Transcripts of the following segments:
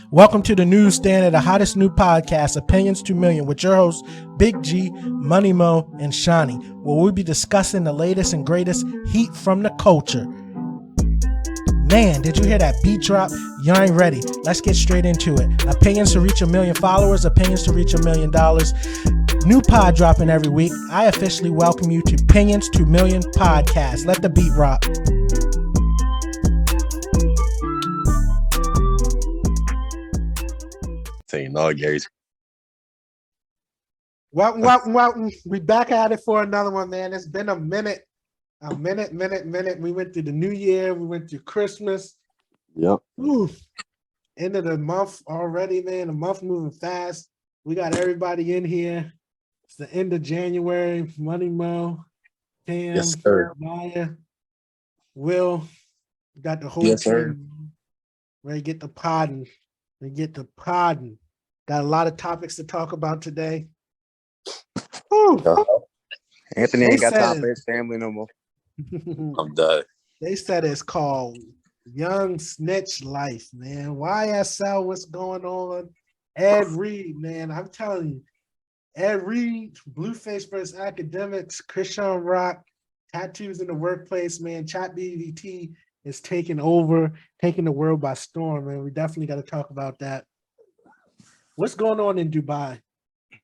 Welcome to the newsstand of the hottest new podcast, Opinions 2 Million, with your hosts, Big G, Money Mo, and Shawnee, where we'll be discussing the latest and greatest heat from the culture. Man, did you hear that beat drop? You ain't ready. Let's get straight into it. Opinions to reach 1 million followers, opinions to reach $1 million. New pod dropping every week. I officially welcome you to Opinions 2 Million podcast. Let the beat rock. Saying no, Gary's. Welcome. We back at it for another one, man. It's been a minute. We went through the New Year. We went through Christmas. Yep. End of the month already, man. The month moving fast. We got everybody in here. It's the end of January. Money Mo, Pam, Yes, sir. Maya, Will. Got the whole team ready to get the podding. Got a lot of topics to talk about today. Anthony ain't got time for his family no more. I'm done. They said it's called Young Snitch Life, man. YSL, what's going on? Ed Reed, man. I'm telling you. Ed Reed, Blueface versus Academics, Christian Rock, tattoos in the workplace, man. Chat BVT is taking the world by storm, man. We definitely got to talk about that. What's going on in Dubai?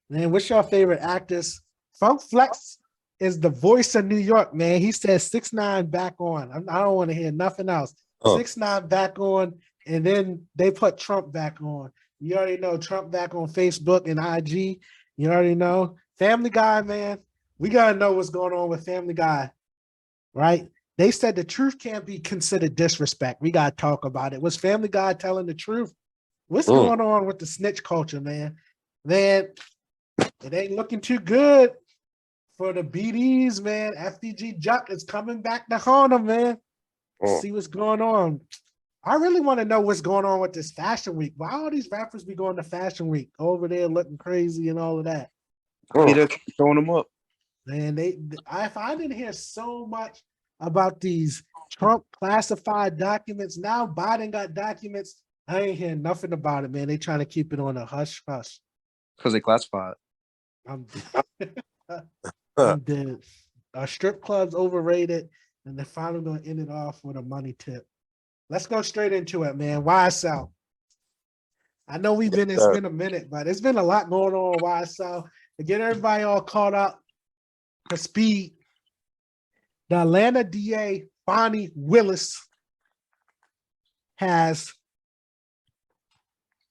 Man, what's your favorite actors? Funk Flex is the voice of New York, man. He says 6ix9ine back on. I don't want to hear nothing else. 6ix9ine back on, and then they put Trump back on. You already know Trump back on Facebook and IG. You already know. Family Guy, man. We got to know what's going on with Family Guy, right? They said the truth can't be considered disrespect. We got to talk about it. Was Family Guy telling the truth? What's going on with the snitch culture, man? Man, it ain't looking too good for the BDs, man. FDG Juck is coming back to haunt them, man. See what's going on. I really want to know what's going on with this fashion week. Why all these rappers be going to fashion week over there looking crazy and all of that? Peter throwing them up. Man, I didn't hear so much about these Trump classified documents. Now Biden got documents. I ain't hearing nothing about it, man. They trying to keep it on a hush hush. Because they classified. I'm dead. Strip clubs overrated, and they're finally going to end it off with a money tip. Let's go straight into it, man. YSL. I know it's been a minute, but it's been a lot going on with YSL. To get everybody all caught up to speed, the Atlanta DA, Bonnie Willis, has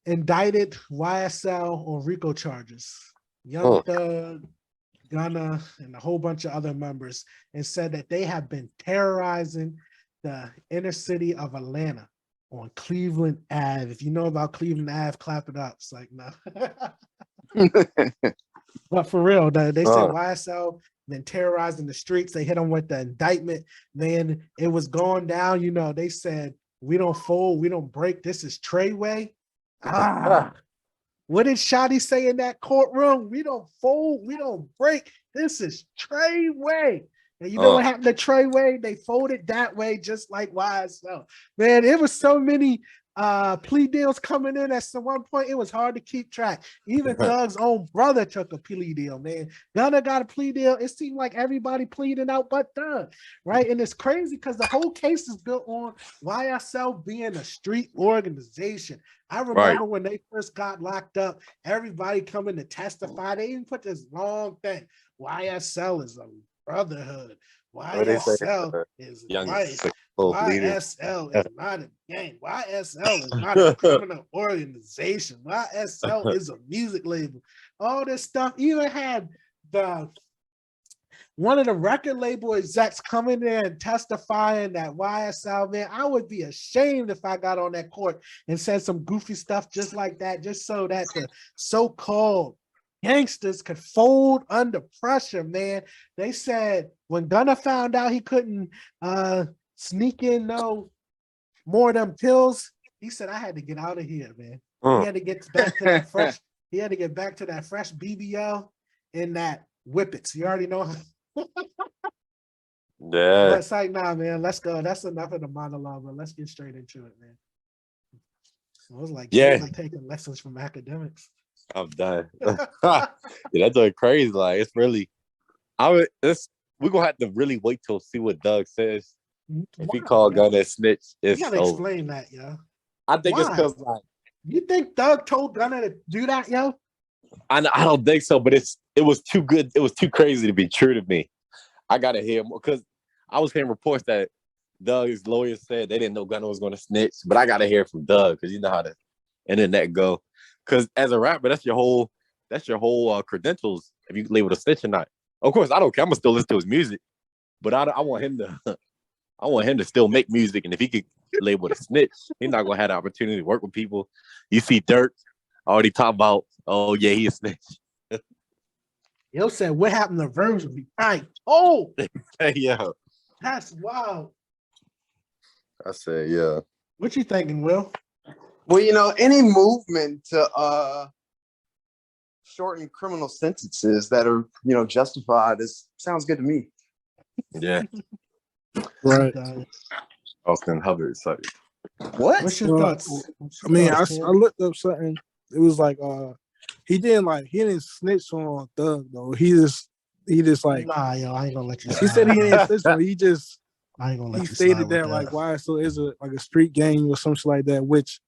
indicted YSL on RICO charges. Young Thug, Gunna, and a whole bunch of other members, and said that they have been terrorizing the inner city of Atlanta on Cleveland Ave. If you know about Cleveland Ave, clap it up. It's like, no. But for real, they said YSL been terrorizing the streets. They hit them with the indictment. Man, it was going down. You know, they said, we don't fold, we don't break. This is Treyway. What did Shotty say in that courtroom? We don't fold, we don't break. This is Treyway. And you know what happened to Treyway? They folded that way, just like YSL. Man, it was so many plea deals coming in at one point. It was hard to keep track. Even Thug's own brother took a plea deal, man. Gunna got a plea deal. It seemed like everybody pleading out but Thug, right? And it's crazy because the whole case is built on YSL being a street organization. I remember when they first got locked up, everybody coming to testify. They even put this long thing. YSL is a brotherhood. YSL is life. YSL is not a gang. YSL is not a criminal organization. YSL is a music label. All this stuff. Even had one of the record label execs coming there and testifying that YSL, man, I would be ashamed if I got on that court and said some goofy stuff just like that, just so that the so-called gangsters could fold under pressure, man. They said when Gunna found out he couldn't sneak in no more of them pills, he said, I had to get out of here, man. He had to get back to that fresh, BBL and that Whippets. You already know. Yeah. It's like, nah, man, let's go. That's enough of the monologue, but let's get straight into it, man. I was like, Yeah. Caitlin taking lessons from academics. I'm done. Yeah, that's doing crazy. Like it's really, we're gonna have to really wait till see what Doug says. If he Why, call yo? Gunna a snitch, You it's gotta over. explain that, yo. I think it's Why? because like You think Doug told Gunna to do that, yo? I don't think so, but it was too good. It was too crazy to be true to me. I gotta hear more because I was hearing reports that Doug's lawyers said they didn't know Gunna was going to snitch, but I gotta hear from Doug because you know how the internet go. Because as a rapper, that's your whole credentials if you label a snitch or not. Of course, I don't care. I'm gonna still listen to his music, but I want him to I want him to still make music, and if he could label a snitch, he's not gonna have the opportunity to work with people. You see Dirk already talk about, oh yeah, he a snitch. Yo said, what happened to Virgil? Oh, Yeah. that's wild. I said, yeah. What you thinking, Will? Well, any movement to shorten criminal sentences that are, justified sounds good to me. Yeah. Right. Austin Hubbard, sorry. What? What's your thoughts? I mean, I looked up something. It was like he didn't snitch on Thug though. He just like nah, yo, I ain't gonna let you. he said he didn't snitch on. I ain't gonna let he you stated that that like why so is it like a street gang or something like that, which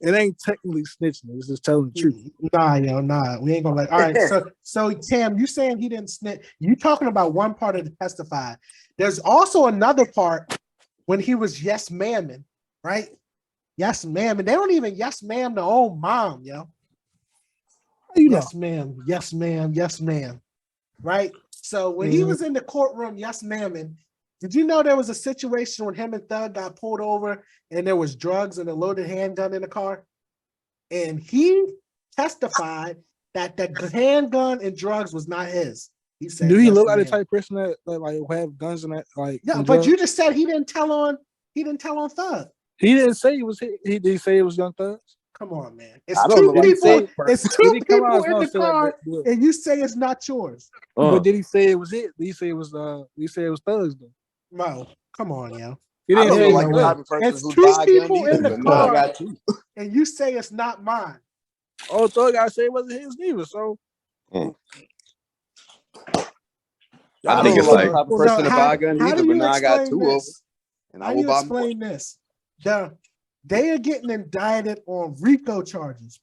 it ain't technically snitching. It's just telling the truth. Nah. We ain't gonna let. All right, so Tam, you saying he didn't snitch? You talking about one part of the testify? There's also another part when he was yes ma'aming, right? Yes ma'am, and they don't even yes ma'am their own mom, yo. Yes ma'am, yes ma'am, yes ma'am, right? So when he was in the courtroom, yes ma'am, and did you know there was a situation when him and Thug got pulled over and there was drugs and a loaded handgun in the car? And he testified that the handgun and drugs was not his. He said, do he look like the type of person that like have guns and that like? Yeah, but you just said he didn't tell on Thug. He didn't say it was. He did say it was Young Thugs. Come on, man. It's two people. It's two people in the car, and you say it's not yours. But did he say it was it? Did he say it was? Did he say it was Thugs though? No, come on, yo. He didn't say like the type of person it's who two people either, in the car, and you say it's not mine. Oh, Thug gotta say it wasn't his neither. So. I think it's like the type of person to buy a gun either, but now I got two of them. And how do you explain this? They are getting indicted on RICO charges.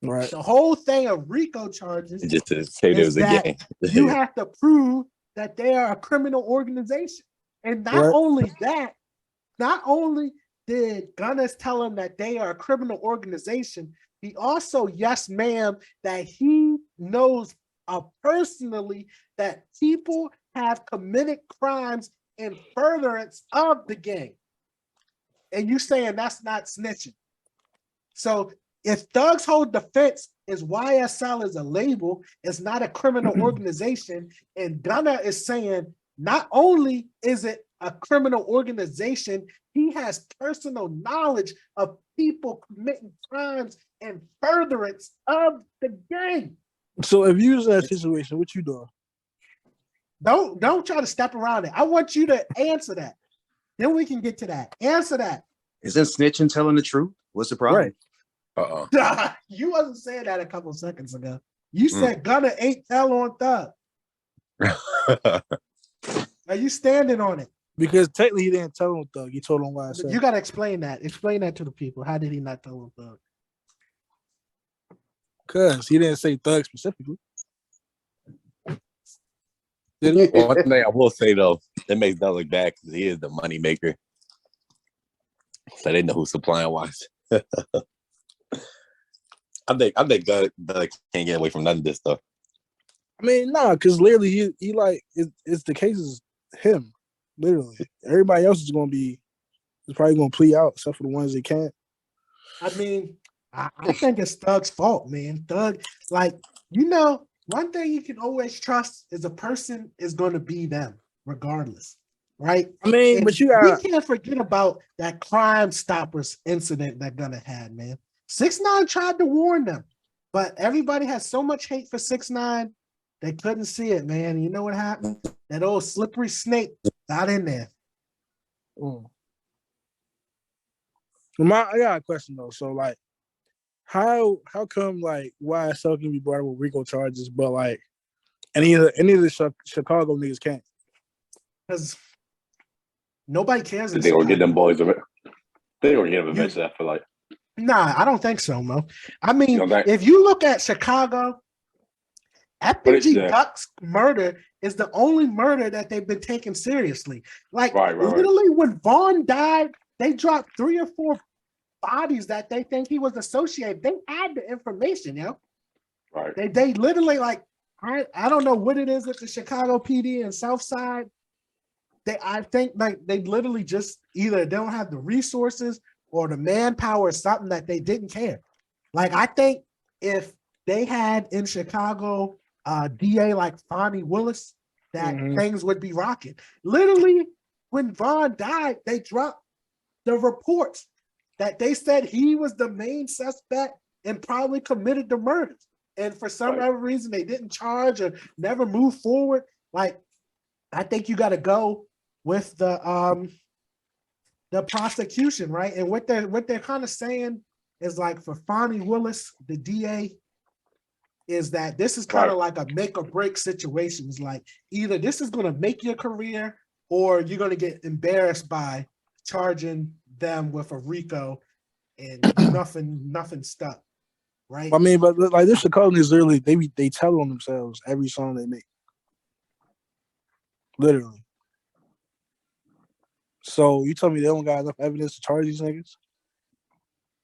Right. The whole thing of RICO charges just to say there was a gang. You have to prove that they are a criminal organization. And not only that, not only did Gunna tell him that they are a criminal organization, he also, yes, ma'am, that he knows personally that people have committed crimes in furtherance of the gang. And you saying that's not snitching. So if Thug's whole defense is YSL is a label, it's not a criminal organization, and Gunna is saying not only is it a criminal organization, he has personal knowledge of people committing crimes in furtherance of the gang. So if you was in that situation, what you doing? Don't try to step around it. I want you to answer that. Then we can get to that. Answer that. Isn't snitching telling the truth? What's the problem? Right. You wasn't saying that a couple seconds ago. You said Gunna ain't tell on Thug. Are you standing on it? Because technically he didn't tell on Thug. He told on YSL. You got to explain that. Explain that to the people. How did he not tell on Thug? Because he didn't say Thug specifically. One thing I will say though, it makes Doug look bad because he is the money maker. So they know who's supplying wise. I think Doug can't get away from none of this stuff. I mean, nah, because literally he like it's the case is him. Literally, everybody else is probably gonna plea out except for the ones that can't. I mean, I think it's Thug's fault, man. Thug, one thing you can always trust is a person is going to be them, regardless, right? I mean, but we can't forget about that Crime Stoppers incident that Gunna had, man. 6ix9ine tried to warn them, but everybody has so much hate for 6ix9ine, they couldn't see it, man. And you know what happened? That old slippery snake got in there. I got a question though. So, like, how come like YSL can be brought up with RICO charges, but like any of the Chicago niggas can't? Because nobody cares. They gonna get them boys. They gonna get them eventually. I feel like. Nah, I don't think so, Mo. I mean, You know, if you look at Chicago, FBG Duck's murder is the only murder that they've been taking seriously. Like, literally, when Vaughn died, they dropped 3 or 4 bodies that they think he was associated. They had the information, Right. They literally, like, I don't know what it is with the Chicago PD and South Side. I think like they literally just either they don't have the resources or the manpower or something that they didn't care. Like, I think if they had in Chicago DA like Fonnie Willis, that things would be rocking. Literally, when Vaughn died, they dropped the reports that they said he was the main suspect and probably committed the murders. And for some other reason, they didn't charge or never move forward. Like, I think you got to go with the prosecution, right? And what they're kind of saying is like for Fonnie Willis, the DA, is that this is kind of like a make or break situation. It's like either this is going to make your career or you're going to get embarrassed by charging them with a RICO and nothing stuck, right? I mean, but like this Chicago is literally they tell on themselves every song they make, literally. So you tell me they don't got enough evidence to charge these niggas?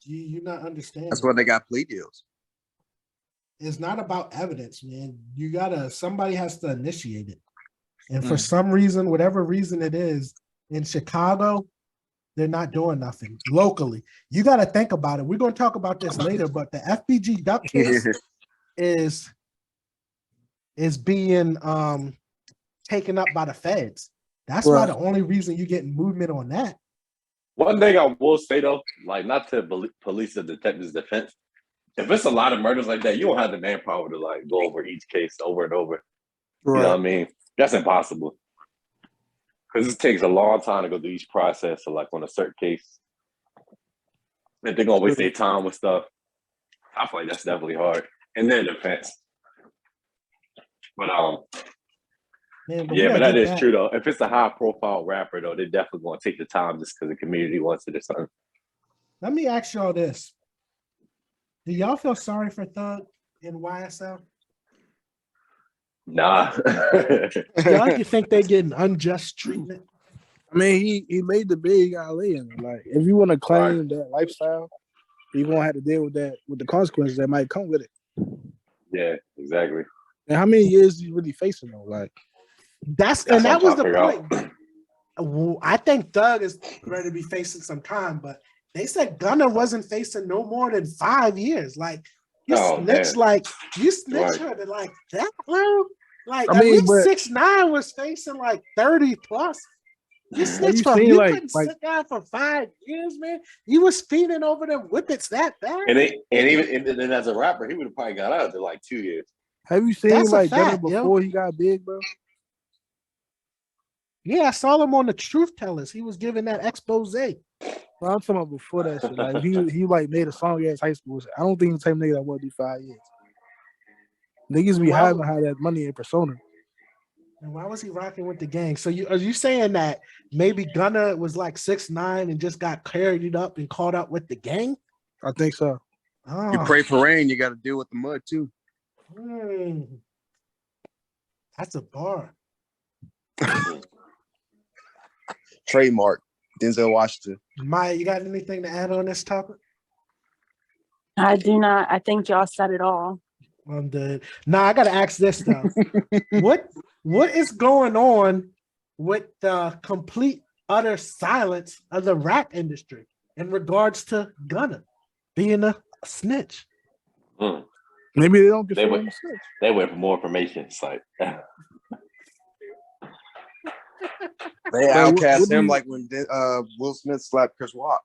You're not understanding. That's why they got plea deals. It's not about evidence, man. Somebody has to initiate it. And for some reason, whatever reason it is, in Chicago, they're not doing nothing locally. You got to think about it. We're going to talk about this later, but the FBG Duck case is being taken up by the feds. That's why the only reason you're getting movement on that. One thing I will say though, like not to police or detectives' defense, if it's a lot of murders like that, you don't have the manpower to like go over each case over and over. Right. You know what I mean? That's impossible. Because it takes a long time to go through each process. So like on a certain case, if they're gonna waste their time with stuff, I feel like that's definitely hard. And then defense. But but that is true though. If it's a high profile rapper though, they're definitely gonna take the time just because the community wants it or something. Let me ask y'all this. Do y'all feel sorry for Thug in YSL? Nah. Y'all think they're getting unjust treatment? I mean, he made the big alley in it. Like, if you want to claim that lifestyle, you're gonna have to deal with that, with the consequences that might come with it. Yeah, exactly. And how many years is he really facing though? Like, that was the point. I think Thug is ready to be facing some time, but they said Gunna wasn't facing no more than 5 years. Like, you snitch her to like that, bro. Like, I mean, 6ix9ine was facing like 30 plus. You snitch from you couldn't sit down for 5 years, man. You was feeding over them whippets that bad. And as a rapper, he would have probably got out after like 2 years. Have you seen Gunna before he got big, bro? Yeah, I saw him on the Truth Tellers. He was giving that expose. Well, I'm talking about before that shit. Like he like made a song as high school. I don't think the same nigga that want to do 5 years. Niggas be having that money in persona. And why was he rocking with the gang? So are you saying that maybe Gunna was like 6ix9ine and just got carried up and caught up with the gang? I think so. Oh. You pray for rain, you got to deal with the mud too. That's a bar. Trademark. Denzel Washington. Maya, you got anything to add on this topic? I do not. I think y'all said it all. I'm dead. Now I gotta ask this though. What is going on with the complete utter silence of the rap industry in regards to Gunna being a snitch? Maybe they don't get they went for more information. It's like they outcast him like when Will Smith slapped Chris Rock.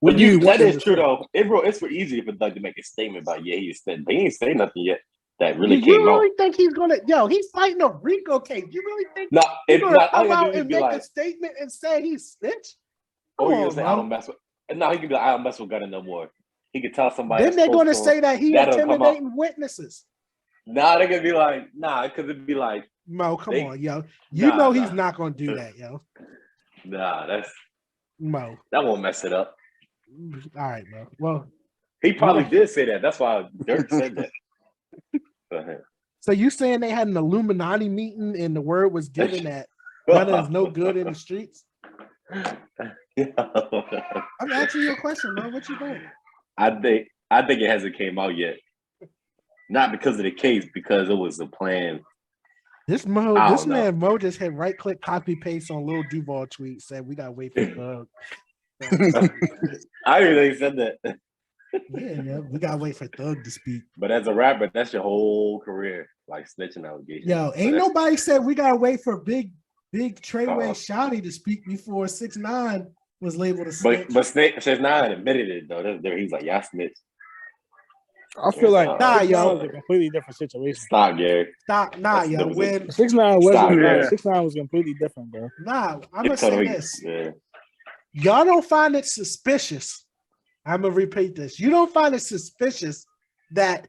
But that is true though. It's for easy for Doug to make a statement about he's snitching. He ain't say nothing yet that really came out. You really think he's gonna he's fighting a RICO case? You really think he's gonna come out and make a statement and say he's snitched? Or you say I don't mess with No, he could be like, I don't mess with Gunna no more. He could tell somebody. Then they're going to say that he that'll come up. intimidating witnesses. Nah, they're gonna be like, nah, because it'd be like, Mo, come on, yo. You know he's not gonna do that, yo. Nah, Mo. That won't mess it up. All right, bro. Well, he probably did say that. That's why Dirk said that. Go ahead. So you saying they had an Illuminati meeting and the word was given that Gunna is no good in the streets? I'm asking you a question, man. What you think? I think it hasn't came out yet. Not because of the case, because it was a plan. This man Mo just hit right click, copy paste on Lil Duval tweet, said we gotta wait for Thug. I didn't think he said that. Yeah, we gotta wait for Thug to speak. But as a rapper, that's your whole career, like snitching allegations. Yo, ain't nobody said we gotta wait for big Treyway Shawty to speak before 6ix9ine was labeled a snitch. But 6ix9ine admitted it though. He's like, y'all snitch. I feel like yo, was a completely different situation. Stop, Gary. Stop, yo. When 6ix9ine was completely different, bro. Nah, I'm gonna say this. Yeah. Y'all don't find it suspicious. I'm gonna repeat this. You don't find it suspicious that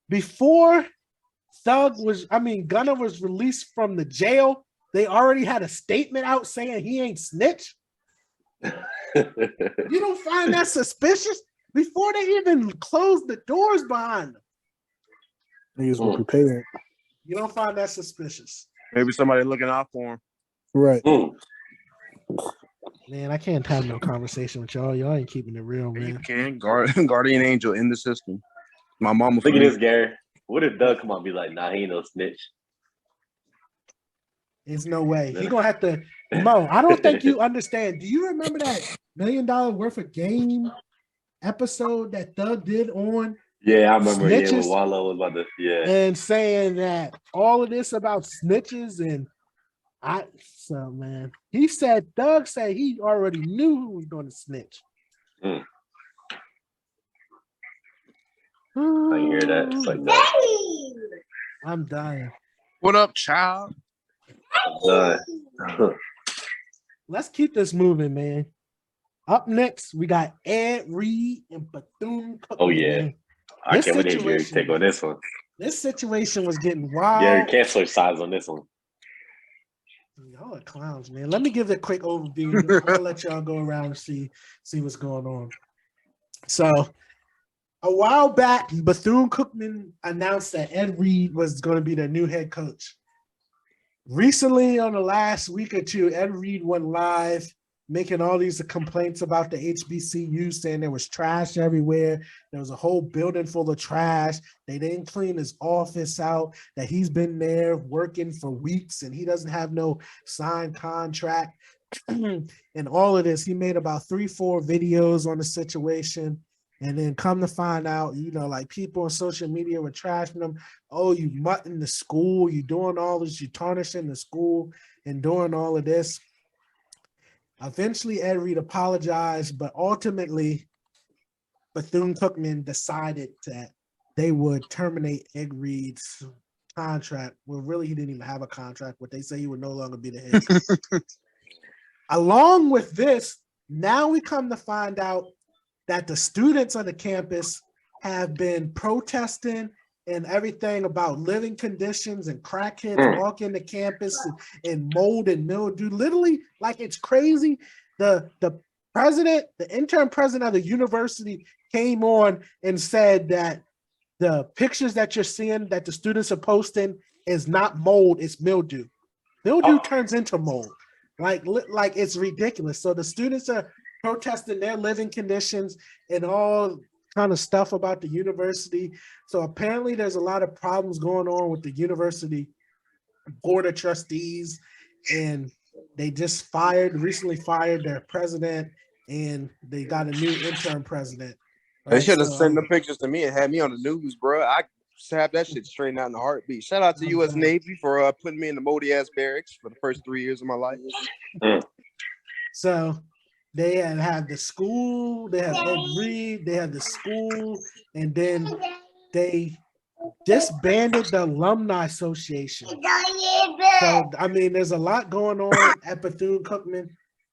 before Gunna was released from the jail, they already had a statement out saying he ain't snitch? You don't find that suspicious? Before they even closed the doors behind them. Niggas were prepared. You don't find that suspicious? Maybe somebody looking out for him. Right. Man, I can't have no conversation with y'all. Y'all ain't keeping it real, man. You can. Guardian angel in the system. My mama. Look at this, Gary. What if Doug come on and be like, nah, he ain't no snitch? There's no way. He gonna have to. Mo, I don't think you understand. Do you remember that $1 million worth of game episode that Thug did on? Yeah, I remember. Snitches, yeah, when Wallow was about to, and saying that all of this about snitches and man, Thug said he already knew who was going to snitch. I hear that. It's like that. I'm dying. What up, child? Let's keep this moving, man. Up next, we got Ed Reed and Bethune-Cookman. Oh yeah, I can't wait to hear Gary take on this one. This situation was getting wild. Gary can't switch sides on this one. Y'all are clowns, man. Let me give a quick overview. I'll let y'all go around and see what's going on. So, a while back, Bethune-Cookman announced that Ed Reed was going to be their new head coach. Recently, on the last week or two, Ed Reed went live making all these complaints about the HBCU, saying there was trash everywhere. There was a whole building full of trash. They didn't clean his office out, that he's been there working for weeks and he doesn't have no signed contract. And all of this, he made about 3-4 videos on the situation. And then come to find out, like people on social media were trashing him. Oh, you mutting the school. You doing all this. You tarnishing the school and doing all of this. Eventually, Ed Reed apologized, but ultimately, Bethune-Cookman decided that they would terminate Ed Reed's contract. Well, really, he didn't even have a contract, but they say he would no longer be the head coach. Along with this, now we come to find out that the students on the campus have been protesting and everything about living conditions and crackheads walking the campus and mold and mildew. Literally, like it's crazy. The interim president of the university came on and said that the pictures that you're seeing that the students are posting is not mold, it's mildew. Mildew turns into mold. Like it's ridiculous. So the students are protesting their living conditions and all kind of stuff about the university. So apparently there's a lot of problems going on with the university board of trustees, and they just recently fired their president, and they got a new interim president. Right? They should have sent the pictures to me and had me on the news, bro. I have that shit straightened out in a heartbeat. Shout out to U.S. Navy for putting me in the moldy ass barracks for the first 3 years of my life. So they have the school, they have Ed Reed, they have the school, and then they disbanded the Alumni Association. So, I mean, there's a lot going on at Bethune-Cookman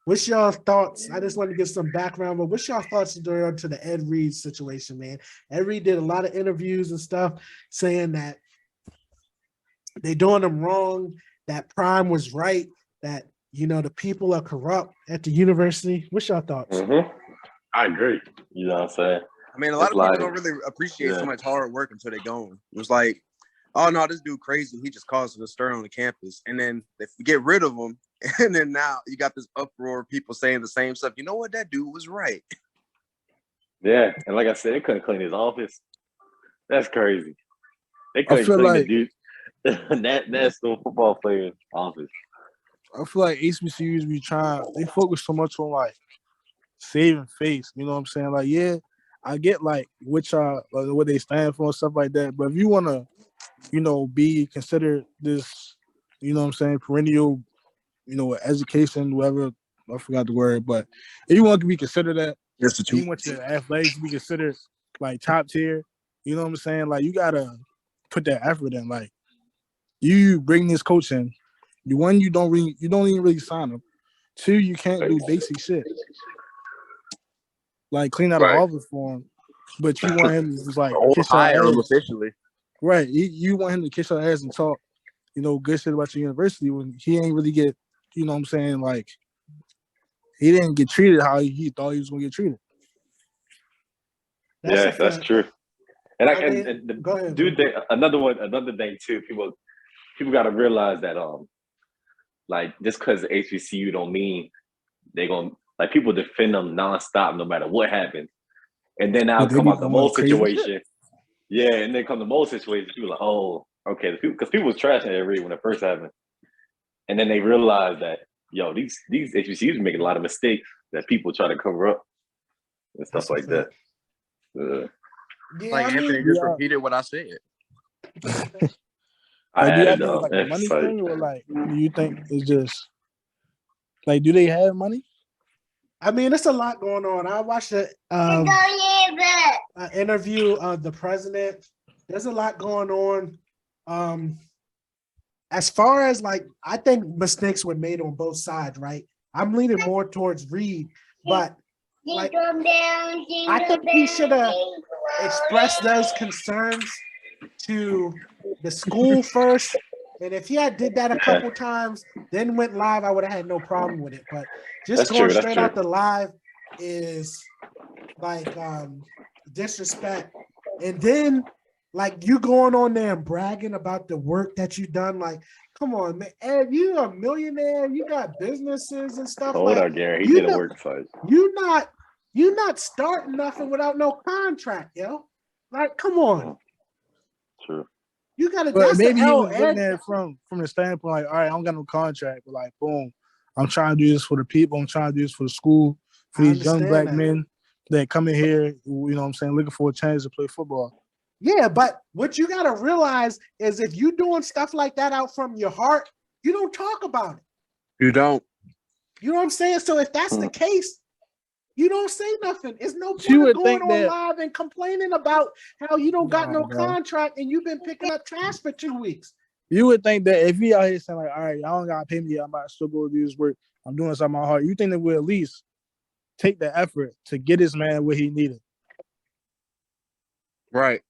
What's your thoughts? I just want to get some background, but what's your thoughts during to the Ed Reed situation, man? Ed Reed did a lot of interviews and stuff saying that they doing them wrong, that Prime was right, that the people are corrupt at the university. What's your thoughts? Mm-hmm. I agree. You know what I'm saying? I mean, a lot of people don't really appreciate so much hard work until they're gone. It was like, oh no, this dude crazy. He just caused a stir on the campus, and then they get rid of him, and then now you got this uproar of people saying the same stuff. You know what? That dude was right. Yeah, and like I said, they couldn't clean his office. That's crazy. They couldn't feel clean like- the dude. that national football player's office. I feel like HBCUs they focus so much on like saving face. You know what I'm saying? Like, yeah, I get like what they stand for and stuff like that. But if you wanna, be considered this, you know what I'm saying, perennial, education, whatever, I forgot the word, but if you want to be considered that, you want your athletics to be considered like top tier, you know what I'm saying? Like, you gotta put that effort in. Like, you bring this coach in, you don't even really sign him. 2, you can't do basic shit. Like clean out an office for him, but you want him to just like kiss your hire ass. him officially. Right. You want him to kiss your ass and talk, good shit about your university when he ain't really get, you know what I'm saying, like he didn't get treated how he thought he was gonna get treated. That's true. And go ahead, dude, another thing too, people gotta realize that like just because HBCU don't mean they gonna like people defend them nonstop no matter what happens. And then now come out the Mo situation. Yeah, and then come the Mo situation, people like, oh, okay, because people was trashing Ed when it first happened. And then they realized that, yo, these HBCUs making a lot of mistakes that people try to cover up and stuff like that. Like Anthony just repeated what I said. Like, do you think it's like a money thing, or like do you think it's just like, do they have money? I mean, it's a lot going on. I watched an interview of the president. There's a lot going on. As far as like, I think mistakes were made on both sides, right? I'm leaning more towards Reed, but like, I think he should have expressed those concerns to the school first. And if he had did that a couple times, then went live, I would have had no problem with it. But just going straight out the live is like disrespect. And then like you going on there and bragging about the work that you done. Like, come on, man. Ed, you a millionaire, you got businesses and stuff. Hold on, Gary. He did a work site. You not starting nothing without no contract, yo. Like, come on. True. You gotta. But maybe he was looking at it from the standpoint, like, all right, I don't got no contract, but like, boom, I'm trying to do this for the people. I'm trying to do this for the school, for these young black men that come in here, you know what I'm saying, looking for a chance to play football. Yeah, but what you gotta realize is if you doing stuff like that out from your heart, you don't talk about it. You don't. You know what I'm saying? So if that's the case, you don't say nothing. It's no point of going on live and complaining about how you don't got no contract and you've been picking up trash for 2 weeks. You would think that if he out here saying like, all right, y'all don't gotta pay me yet, I'm about to still go do this work. I'm doing this out of my heart. You think that we'll at least take the effort to get this man where he needed. Right.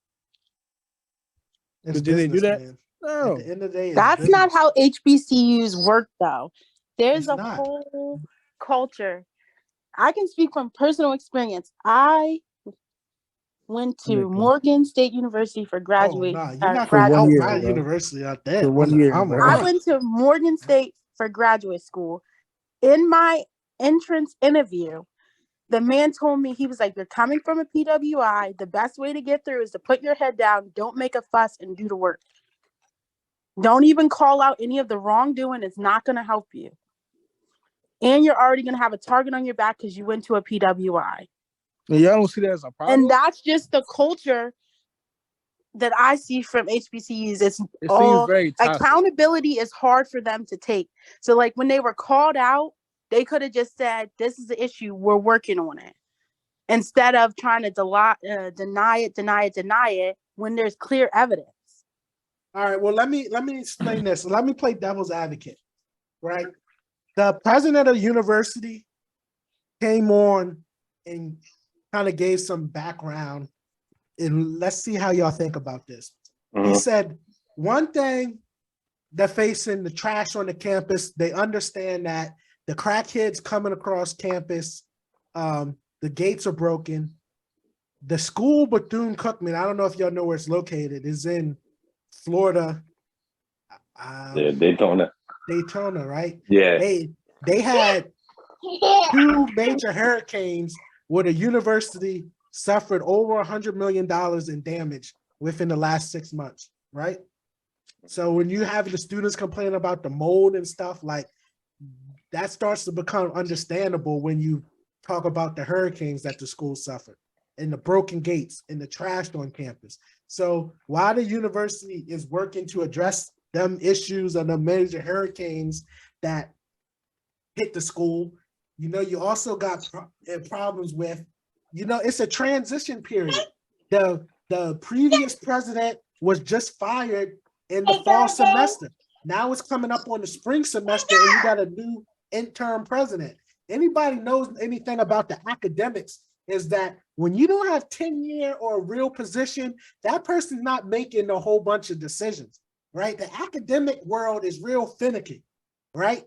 Did they do that? Man. No. At the end of the day, that's not how HBCUs work, though. There's It's a not. whole culture. I can speak from personal experience. I went to Morgan State University for graduation. Oh, you're not for going to 1 help year, my bro. university out there. For 1 year. I went to Morgan State for graduate school. In my entrance interview, the man told me, he was like, you're coming from a PWI. The best way to get through is to put your head down, don't make a fuss, and do the work. Don't even call out any of the wrongdoing. It's not going to help you. And you're already going to have a target on your back because you went to a PWI. And y'all don't see that as a problem? And that's just the culture that I see from HBCUs. It seems very toxic. Accountability is hard for them to take. So like when they were called out, they could have just said, this is the issue, we're working on it. Instead of trying to deny it when there's clear evidence. All right, well, let me explain this. Let me play devil's advocate, right? The president of the university came on and kind of gave some background. And let's see how y'all think about this. He said, one thing they're facing the trash on the campus, they understand that the crackheads coming across campus, the gates are broken. The school Bethune-Cookman, I don't know if y'all know where it's located, is in Florida. Daytona. Daytona, right? Yeah. They had 2 major hurricanes where the university suffered over $100 million in damage within the last 6 months, right? So when you have the students complain about the mold and stuff, like that starts to become understandable when you talk about the hurricanes that the school suffered and the broken gates and the trash on campus. So while the university is working to address them issues and the major hurricanes that hit the school, you know, you also got problems with, you know, it's a transition period. The previous president was just fired in the fall semester. Now it's coming up on the spring semester and you got a new interim president. Anybody knows anything about the academics is that when you don't have tenure or a real position, that person's not making a whole bunch of decisions, right? The academic world is real finicky, right?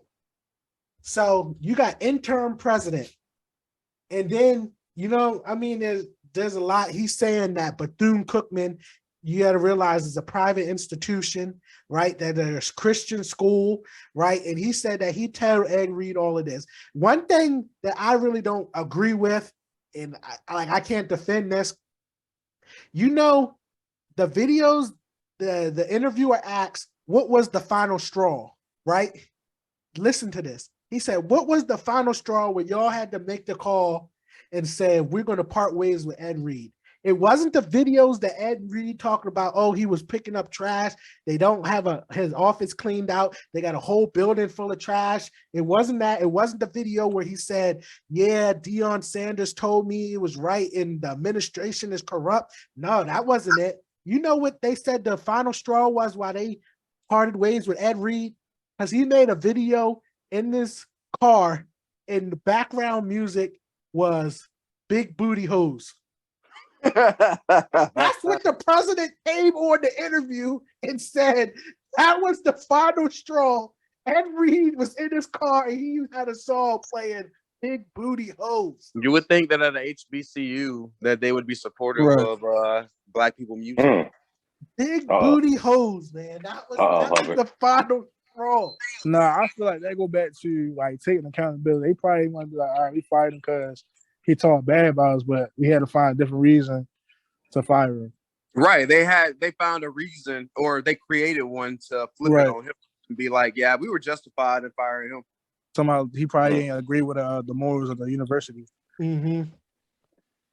So you got interim president. And then, you know, I mean, there's a lot. He's saying that Bethune-Cookman, you got to realize it's a private institution, right? That there's Christian school, right? And he said that he tell Ed Reed all of this. One thing that I really don't agree with, and I can't defend this, you know, the videos, the interviewer asks, what was the final straw, right? Listen to this. He said, what was the final straw where y'all had to make the call and say, we're going to part ways with Ed Reed? It wasn't the videos that Ed Reed talking about, oh, he was picking up trash. They don't have his office cleaned out. They got a whole building full of trash. It wasn't that. It wasn't the video where he said, yeah, Deion Sanders told me it was right and the administration is corrupt. No, that wasn't it. You know what they said the final straw was why they parted ways with Ed Reed? Because he made a video in this car and the background music was Big Booty Hose. That's what the president came on the interview and said. That was the final straw. Ed Reed was in his car and he had a song playing Big Booty Hose. You would think that at a HBCU that they would be supportive of Black people music. Big Booty Hose, man. That was the final straw. Nah, I feel like they go back to like taking accountability. They probably want to be like, all right, we fired him because he talked bad about us, but we had to find a different reason to fire him. Right. They found a reason, or they created one to flip it on him and be like, yeah, we were justified in firing him. Somehow he probably didn't agree with the morals of the university. Mm-hmm.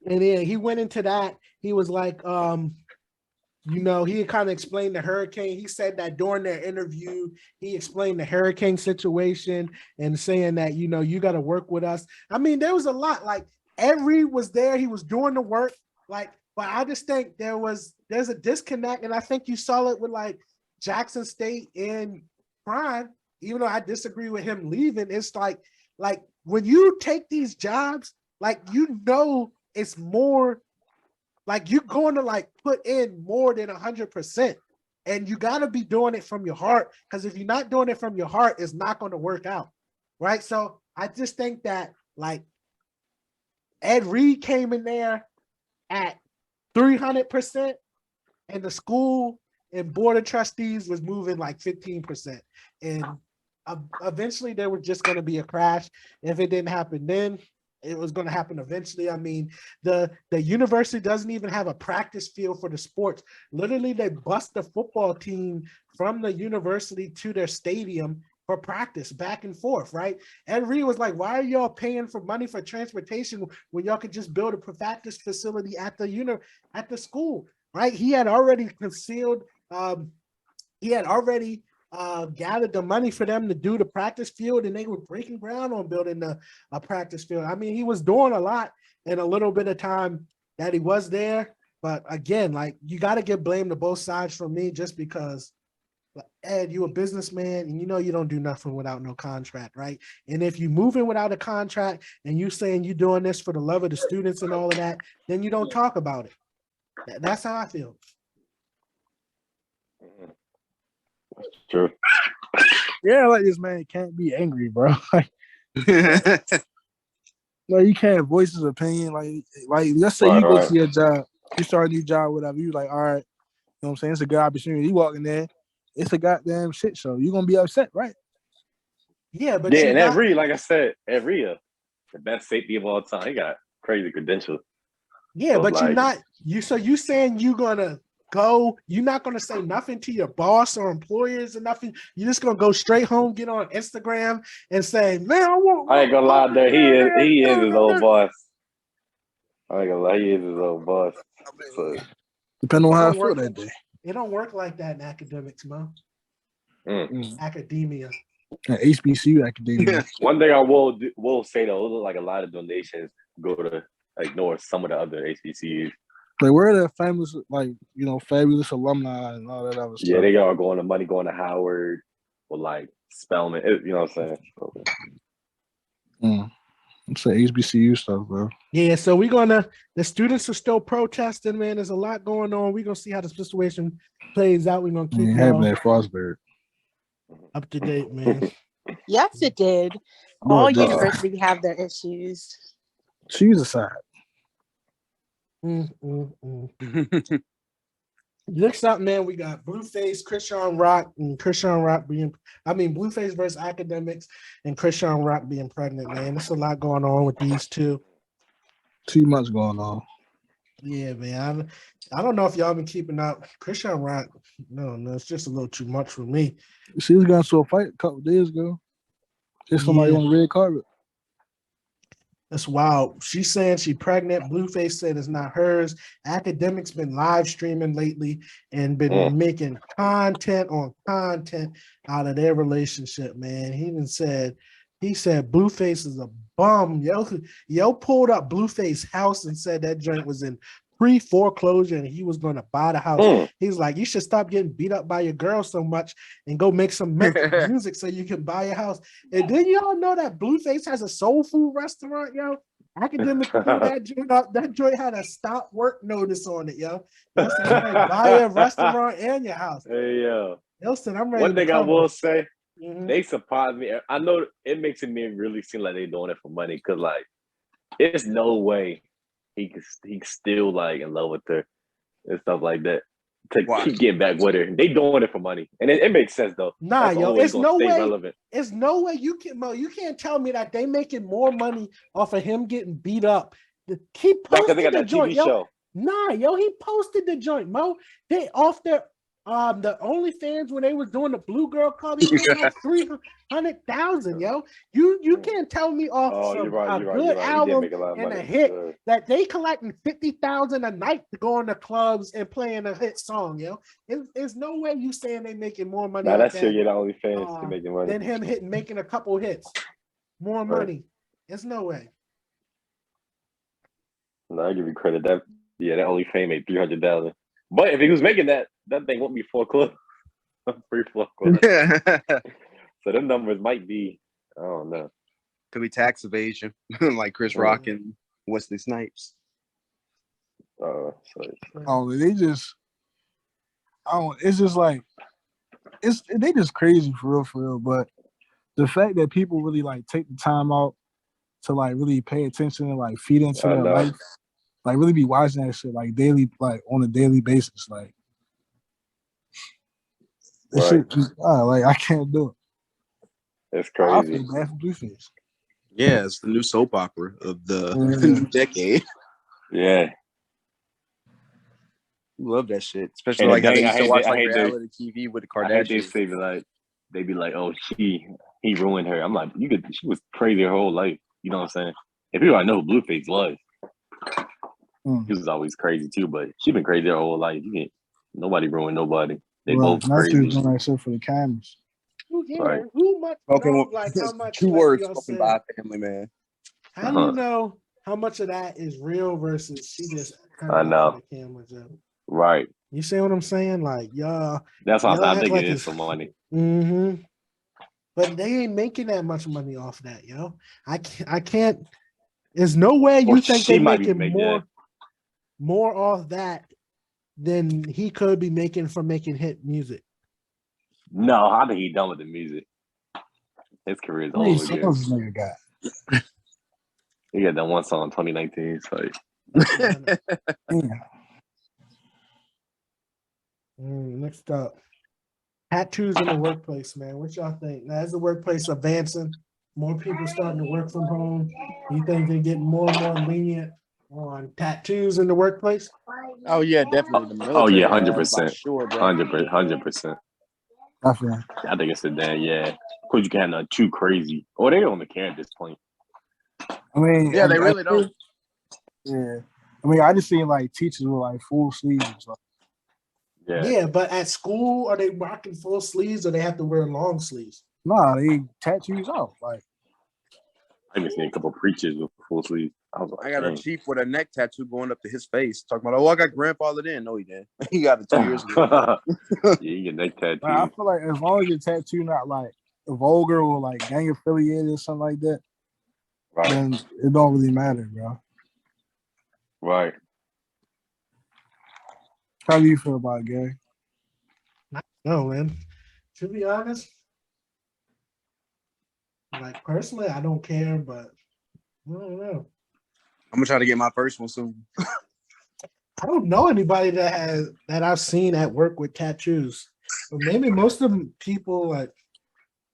And then he went into that. He was like, you know, he kind of explained the hurricane. He said that during their interview, he explained the hurricane situation and saying that, you know, you got to work with us. I mean, there was a lot. Like, Ed Reed was there. He was doing the work. Like, but I just think there's a disconnect. And I think you saw it with like Jackson State and Prime, even though I disagree with him leaving. It's like when you take these jobs, like, you know, it's more like you're going to like put in more than 100%. And you got to be doing it from your heart. Because if you're not doing it from your heart, it's not going to work out. Right. So I just think that like Ed Reed came in there at 300%, and the school and board of trustees was moving like 15%. And eventually there was just going to be a crash. If it didn't happen then, it was going to happen eventually. I mean, the university doesn't even have a practice field for the sports. Literally, they bust the football team from the university to their stadium for practice back and forth, right? Ed Reed was like, why are y'all paying for money for transportation when y'all could just build a practice facility at the school, right? He had already concealed, gathered the money for them to do the practice field, and they were breaking ground on building a practice field. I mean, he was doing a lot in a little bit of time that he was there. But again, like, you got to give blame to both sides from me, just because Ed, you a businessman, and you know you don't do nothing without no contract, right? And if you moving without a contract, and you saying you doing this for the love of the students and all of that, then you don't talk about it. That's how I feel. That's true. Yeah, like this man can't be angry, bro. Like you can't voice his opinion. Like let's say you go to your job, you start a new job, whatever. You like, all right, you know what I'm saying? It's a good opportunity. You walk in there, it's a goddamn shit show. You're gonna be upset, right? Yeah, but yeah, and Ed Reed, like I said, Ed Reed, the best safety of all time. He got crazy credentials. Yeah, so but like, you're not so you saying you're gonna go, you're not gonna say nothing to your boss or employers or nothing. You're just gonna go straight home, get on Instagram and say, man, I ain't gonna lie there. He is his old boss. I ain't gonna lie, he is his old boss. So, depending on how I feel that day. It don't work like that in academics, Mo. Academia. HBCU academia. One thing I will say though, it look like a lot of donations go to ignore some of the other HBCUs. Like where are the famous, like, you know, fabulous alumni and all that other stuff? Yeah, they are going to Howard or like Spelman. You know what I'm saying? It's the HBCU stuff, bro. Yeah, so the students are still protesting, man. There's a lot going on. We're gonna see how the situation plays out. We're gonna keep happening at Frostburg. Up to date, man. Yes, it did. All universities have their issues. Choose a side. Next up, man, we got Blueface, Christian Rock, and Blueface versus Academics and Christian Rock being pregnant, man. There's a lot going on with these two. Too much going on. Yeah, man. I don't know if y'all been keeping up. Christian Rock, no, it's just a little too much for me. She was going to a fight a couple days ago. There's somebody on the red carpet. That's wild. She's saying she's pregnant. Blueface said it's not hers. Academics been live streaming lately and been making content on content out of their relationship, man. He said Blueface is a bum. Yo pulled up Blueface house and said that joint was in pre-foreclosure and he was going to buy the house. He's like, you should stop getting beat up by your girl so much and go make some music so you can buy a house. And then y'all know that Blueface has a soul food restaurant, yo. Academic pulled that joint up. That joint had a stop work notice on it, yo. That's like buy a restaurant and your house. Hey, yo. Nelson, I'm ready. One thing I will say, they surprised me. I know it makes me really seem like they're doing it for money because, like, there's no way he's still like in love with her and stuff like that. To keep getting back with her, they doing it for money, and it makes sense though. Nah, yo, it's no way. Relevant. It's no way you can't tell me that they making more money off of him getting beat up. He posted the joint, yo. Show. Nah, yo, he posted the joint, Mo. They off their the OnlyFans when they was doing the Blue Girl Club, he made like 300,000, yo. You can't tell me off a good album and a hit that they collecting 50,000 a night to go on the clubs and playing a hit song, yo. There's no way you saying they making more money. Nah, that's sure the OnlyFans to making money than him making a couple hits. More money. There's no way. No, I give you credit. That OnlyFans made 300,000. But if he was making that thing won't be foreclosed. Free foreclosed. So them numbers might be, I don't know. Could be tax evasion, like Chris Rock and Wesley Snipes. They just, it's just like, they just crazy for real. But the fact that people really like take the time out to like really pay attention and like feed into their life, like really be watching that shit like daily, like on a daily basis, like this shit. Like I can't do it. It's crazy. I feel bad for Blueface. Yeah, it's the new soap opera of the decade. Yeah, love that shit, especially like how they used to watch like reality TV with the Kardashians. They be like, oh, he ruined her. I'm like, she was crazy her whole life. You know what I'm saying? If you already know who Blueface was. He was always crazy too, but she been crazy her whole life. Nobody ruined nobody. They both crazy. She was doing that shit for the cameras. Right. Who much knows, like how much 2 words spoken by a family man. How do you know how much of that is real versus she just I know. the cameras up? Right. You see what I'm saying? Like y'all That's what I act think like it is it's for money. Mm-hmm. But they ain't making that much money off that, yo. I can't. There's no way Or you think she they might be making making that. more off that than he could be making from making hit music. No, I think he's done with the music. His career is How many over again. songs this nigga got? He got that one song in 2019. So Yeah. Next up, tattoos in the workplace, man. What y'all think? Now, is the workplace advancing? More people starting to work from home. You think they're getting more and more lenient on tattoos in the workplace? Oh yeah, definitely the military. oh yeah, has, 100%. Sure, bro. 100%. Definitely. I think it's a damn yeah. Cause you can't too crazy. Or they don't care at this point. I mean, Yeah, they really don't. Yeah. I mean, I just seen like teachers with like full sleeves. Like, Yeah, but at school, are they rocking full sleeves or they have to wear long sleeves? nah, they tattoos out. Like, I even seen a couple preachers with full sleeves. I was like, I got a dang. chief with a neck tattoo going up to his face, talking about, oh, I got grandfathered in. No, he didn't. He got it 2 years ago. Yeah, you get neck tattoo. I feel like as long as your tattoo not like vulgar or like gang affiliated or something like that, Right. then it don't really matter, bro. Right. How do you feel about it, Gary? No, man. To be honest, like personally, I don't care, but I don't know. I'm gonna try to get my first one soon. I don't know anybody that I've seen at work with tattoos. But maybe most of them people like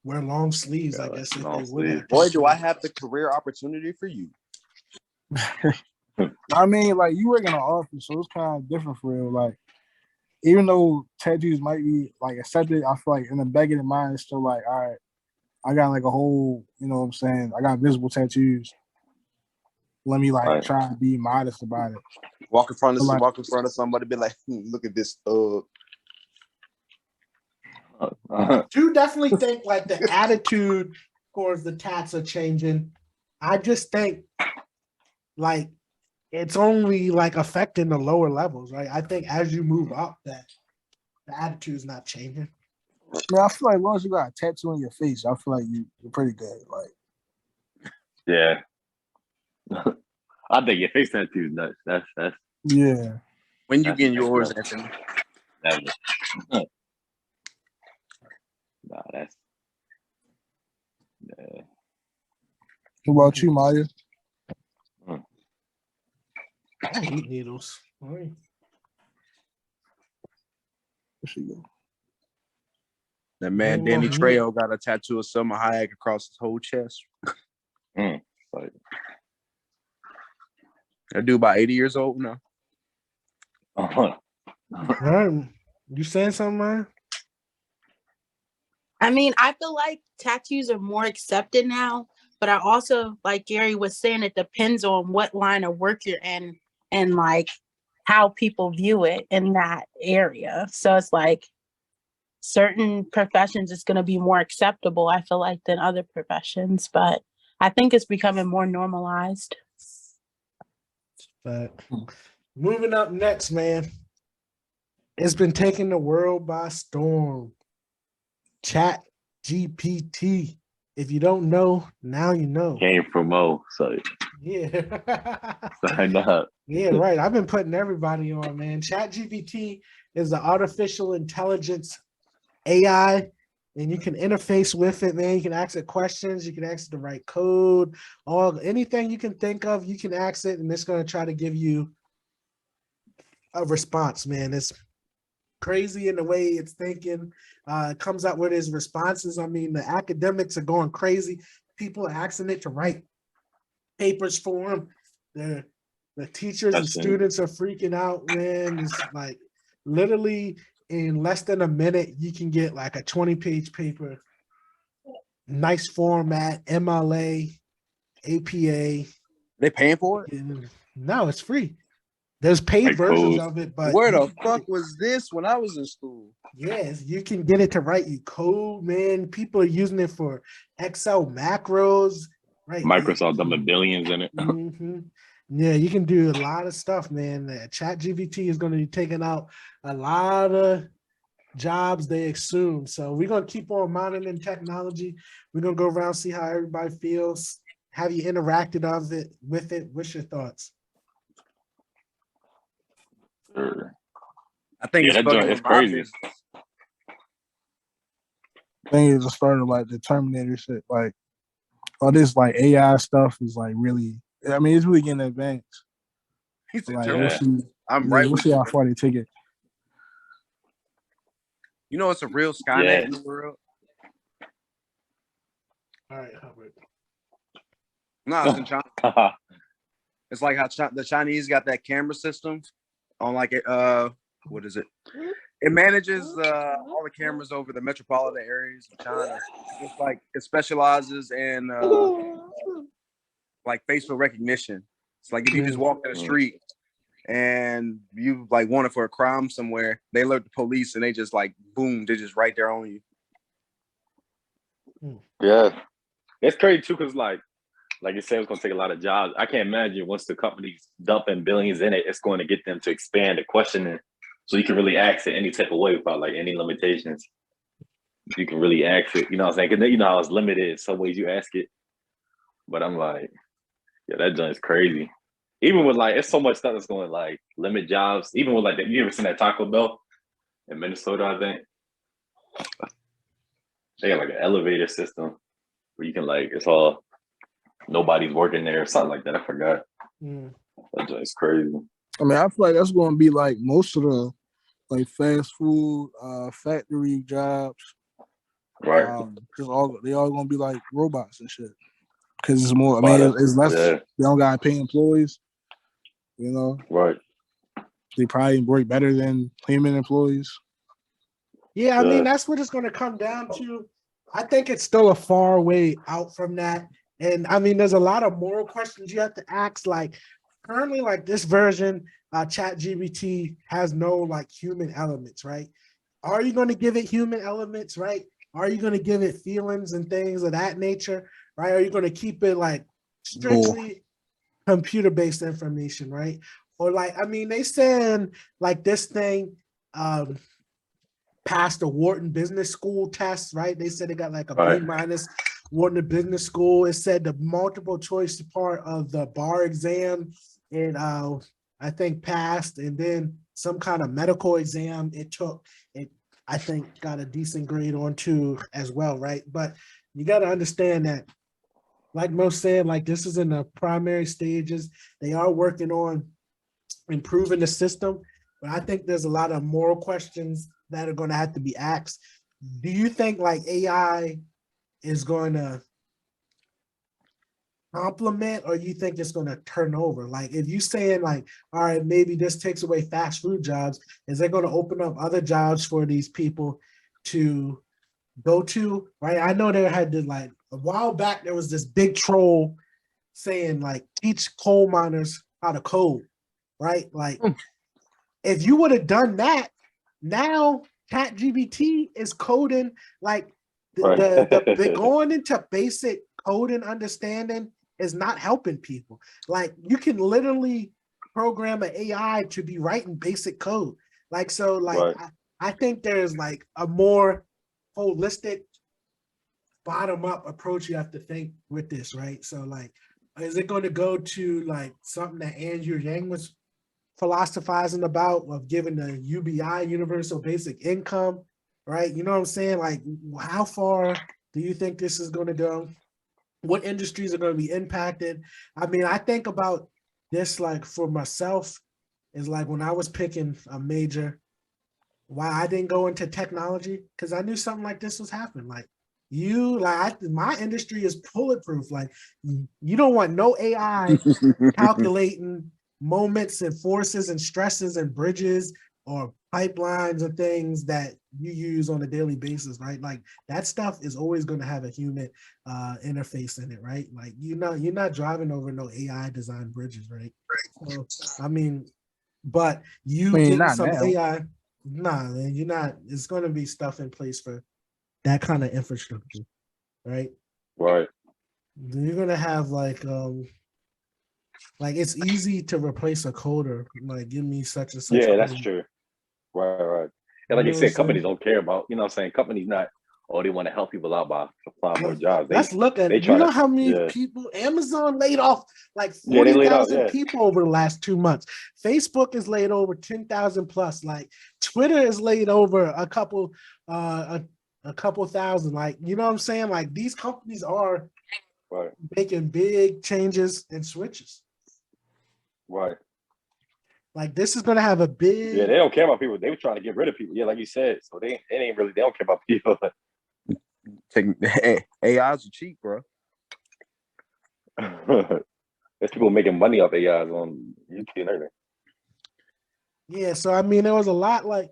wear long sleeves, I guess, if long they would have. sleeves. Boy, do I have the career opportunity for you. I mean, like you work in an office, so it's kind of different for real. Like, even though tattoos might be like accepted, I feel like in the back of the mind, it's still like, all right, I got like a whole, you know what I'm saying? I got visible tattoos. Let me like try and be modest about it. Walk in front of somebody, be like, look at this thug. I do definitely think like the attitude towards the tats are changing. I just think like it's only like affecting the lower levels, right? I think as you move up, that the attitude is not changing. Man, I feel like as long as you got a tattoo on your face, I feel like you're pretty good. Like, yeah. I think your face tattoo is nuts. That's yeah. When you getting yours, Anthony? Never. Nah, that's yeah. What about you, Maya? I hate needles. There she go. That man Danny Trejo got a tattoo of Selma Hayek across his whole chest. Like, that dude about 80 years old now. You saying something, man? I mean, I feel like tattoos are more accepted now, but I also, like Gary was saying, it depends on what line of work you're in and like how people view it in that area. So it's like certain professions is going to be more acceptable, I feel like, than other professions, but I think it's becoming more normalized. But moving up next, man, it's been taking the world by storm. Chat GPT. If you don't know, now you know. Came from Mo, so yeah. sign up. Yeah, right. I've been putting everybody on, man. Chat GPT is the artificial intelligence AI, and you can interface with it, man. You can ask it questions, you can ask it to write code, anything you can think of, you can ask it, and it's going to try to give you a response, man. It's crazy in the way it's thinking. It comes out with its responses. I mean, the academics are going crazy. People are asking it to write papers for them. The teachers and students are freaking out, man. It's like literally in less than a minute, you can get like a 20-page paper, nice format, MLA, APA. They paying for it? No, it's free. There's paid versions of it, but where the fuck was this when I was in school? Yes, you can get it to write you code, man. People are using it for Excel macros, right? Microsoft dumping billions in it. Mm-hmm. Yeah, you can do a lot of stuff, man. Chat GBT is going to be taking out a lot of jobs they assume. So we're going to keep on monitoring technology. We're going to go around, see how everybody feels. Have you interacted with it? What's your thoughts? Sure. I think it's that fucking joint with is my crazy. business. I think it's the start of like the Terminator shit. Like all this like AI stuff is like really. I mean, it's really getting advanced. He said, Like "Turn we'll it." see. I'm right We'll with see you. how far they take it. You know, it's a real Skynet Yeah. in the world. All right, Hubbard. No, it's in China. It's like how the Chinese got that camera system on like what is it? It manages all the cameras over the metropolitan areas of China. It's like it specializes in like facial recognition. It's like if you just walk down the street and you like want it for a crime somewhere, they alert the police and they just like boom, they're just right there on you. Yeah, it's crazy too, because like you said, it's gonna take a lot of jobs. I can't imagine once the company's dumping billions in it, it's going to get them to expand the questioning, so you can really ask it any type of way without like any limitations. You can really ask it, you know what I'm saying? Because you know how it's limited, some ways you ask it. But I'm like, yeah, that joint's crazy. Even with like, it's so much stuff that's going to like limit jobs. Even with like, you ever seen that Taco Bell in Minnesota? I think they got like an elevator system where you can like, it's all nobody's working there or something like that. I forgot. That joint's crazy. I mean, I feel like that's going to be like most of the like fast food, factory jobs. Right. Because they all going to be like robots and shit. Because it's more. I mean, it's less. Yeah. They don't got to pay employees. You know. Right. They probably work better than human employees. Yeah, I mean, that's what it's going to come down to. I think it's still a far way out from that. And I mean, there's a lot of moral questions you have to ask. Like currently, like this version, Chat GBT has no like human elements, right? Are you going to give it human elements, right? Are you going to give it feelings and things of that nature, right? Are you going to keep it like strictly computer-based information, right? Or like, I mean, they saying like this thing passed the Wharton Business School test, right? They said it got like a B minus Wharton Business School. It said the multiple choice part of the bar exam, and I think passed, and then some kind of medical exam it took. It I think got a decent grade on too as well, right? But you got to understand that, like most said, like this is in the primary stages. They are working on improving the system, but I think there's a lot of moral questions that are going to have to be asked. Do you think like AI is going to complement, or you think it's going to turn over? Like if you saying like, all right, maybe this takes away fast food jobs, is it going to open up other jobs for these people to go to, right? I know there had to like a while back, there was this big troll saying like, teach coal miners how to code, right? Like if you would have done that, now ChatGPT is coding like the going into basic coding understanding is not helping people. Like you can literally program an AI to be writing basic code. Like so, like I think there's like a more holistic bottom-up approach you have to think with this, right? So like, is it going to go to like something that Andrew Yang was philosophizing about, of giving the UBI, universal basic income, right? You know what I'm saying? Like, how far do you think this is going to go? What industries are going to be impacted? I mean, I think about this like for myself is like when I was picking a major, why I didn't go into technology, because I knew something like this was happening. Like my industry is bulletproof. Like you don't want no AI calculating moments and forces and stresses and bridges or pipelines and things that you use on a daily basis, right? Like that stuff is always going to have a human interface in it, right? Like you're not driving over no AI designed bridges, right? So I mean, but you getting some now. AI, nah, man, you're not. It's going to be stuff in place for that kind of infrastructure, right? Right. You're going to have like Like it's easy to replace a coder. Like give me such and such. Yeah, that's code. true. Right. And like you know what I'm said, companies saying? don't care about, you know what I'm saying? Companies not, oh, they want to help people out by supplying more Well, jobs. let's look They at, you try know to, how many yeah. people Amazon laid off like Yeah, they laid out, 40,000 yeah. people over the last 2 months. Facebook has laid over 10,000 plus. Like Twitter has laid over a couple thousand. Like, you know what I'm saying? Like these companies are Right. making big changes and switches. Right. Like this is gonna have a big. Yeah, they don't care about people. They were trying to get rid of people. Yeah, like you said. So they ain't really, they don't care about people. AIs are cheap, bro. There's people making money off AIs on YouTube and everything. Yeah, so I mean, there was a lot like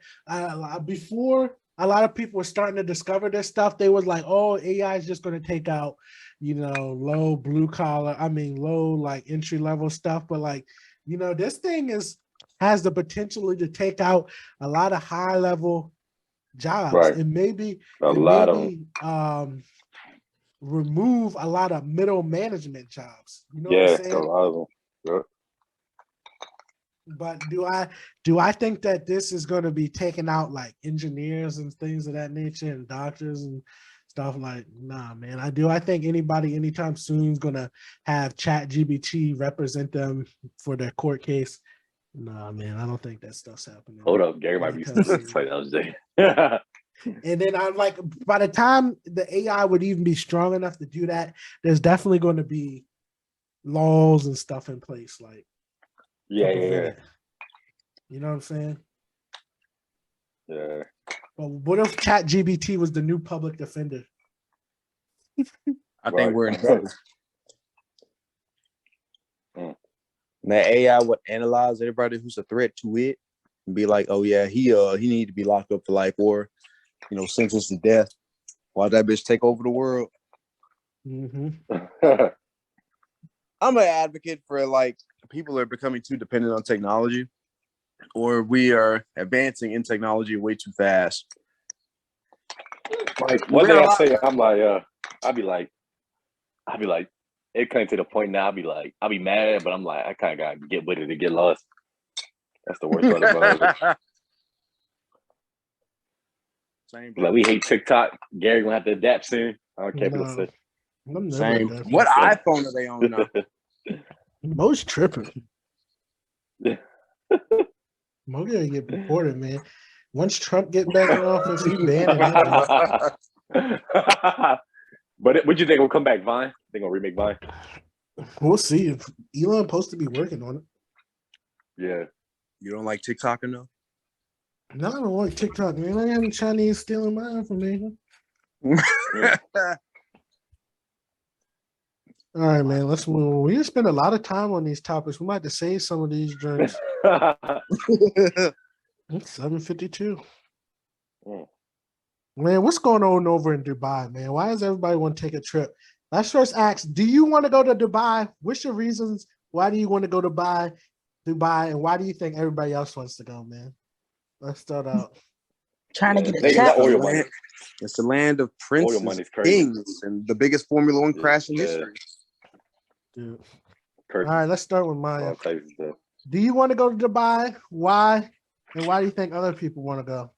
before. A lot of people were starting to discover this stuff. They was like, "Oh, AI is just going to take out, low blue collar. I mean, low like entry level stuff." But like, this thing has the potential to take out a lot of high level jobs, Right. and maybe A lot of them. remove a lot of middle management jobs. You know Yeah, what I'm saying? a lot of them. Yeah. But do I think that this is going to be taking out like engineers and things of that nature and doctors and stuff? Like, nah, man. I think anybody anytime soon is going to have ChatGPT represent them for their court case. Nah, man, I don't think that stuff's happening. Hold up, Gary might be Anytime soon. like that was Jay. And then I'm like, by the time the AI would even be strong enough to do that, there's definitely going to be laws and stuff in place, like Yeah. it. You know what I'm saying? Yeah. But what if ChatGPT was the new public defender? I think we're in trouble. That AI would analyze everybody who's a threat to it and be like, "Oh yeah, he need to be locked up for life or, sentenced to death." While that bitch take over the world. Mm-hmm. I'm an advocate for like people are becoming too dependent on technology, or we are advancing in technology way too fast. Like one day I say, I'll be like, it came to the point now. I'll be mad, but I'm like, I kind of gotta get with it to get lost. That's the worst part about it. Same. Like we hate TikTok. Gary gonna have to adapt soon. I don't care what people say. Same. What iPhone are they on now? Mo's tripping. Mo gonna get reported, man. Once Trump get back in office, he banning that. But what you think will come back, Vine? They gonna remake Vine? We'll see. If Elon supposed to be working on it. Yeah. You don't like TikTok enough? No, I don't like TikTok, man. I am Chinese stealing my information. All right, man. Let's move. We spend a lot of time on these topics. We might have to save some of these drinks. It's 7:52. Man, what's going on over in Dubai, man? Why does everybody want to take a trip? Let's first ask, do you want to go to Dubai? What's your reasons? Why do you want to go to Dubai? And why do you think everybody else wants to go, man? Let's start out. Trying to get a check. Oil money. It's the land of princes, kings, and the biggest Formula One crash in history. Dude. All right, let's start with Maya. Do you want to go to Dubai? Why? And why do you think other people want to go?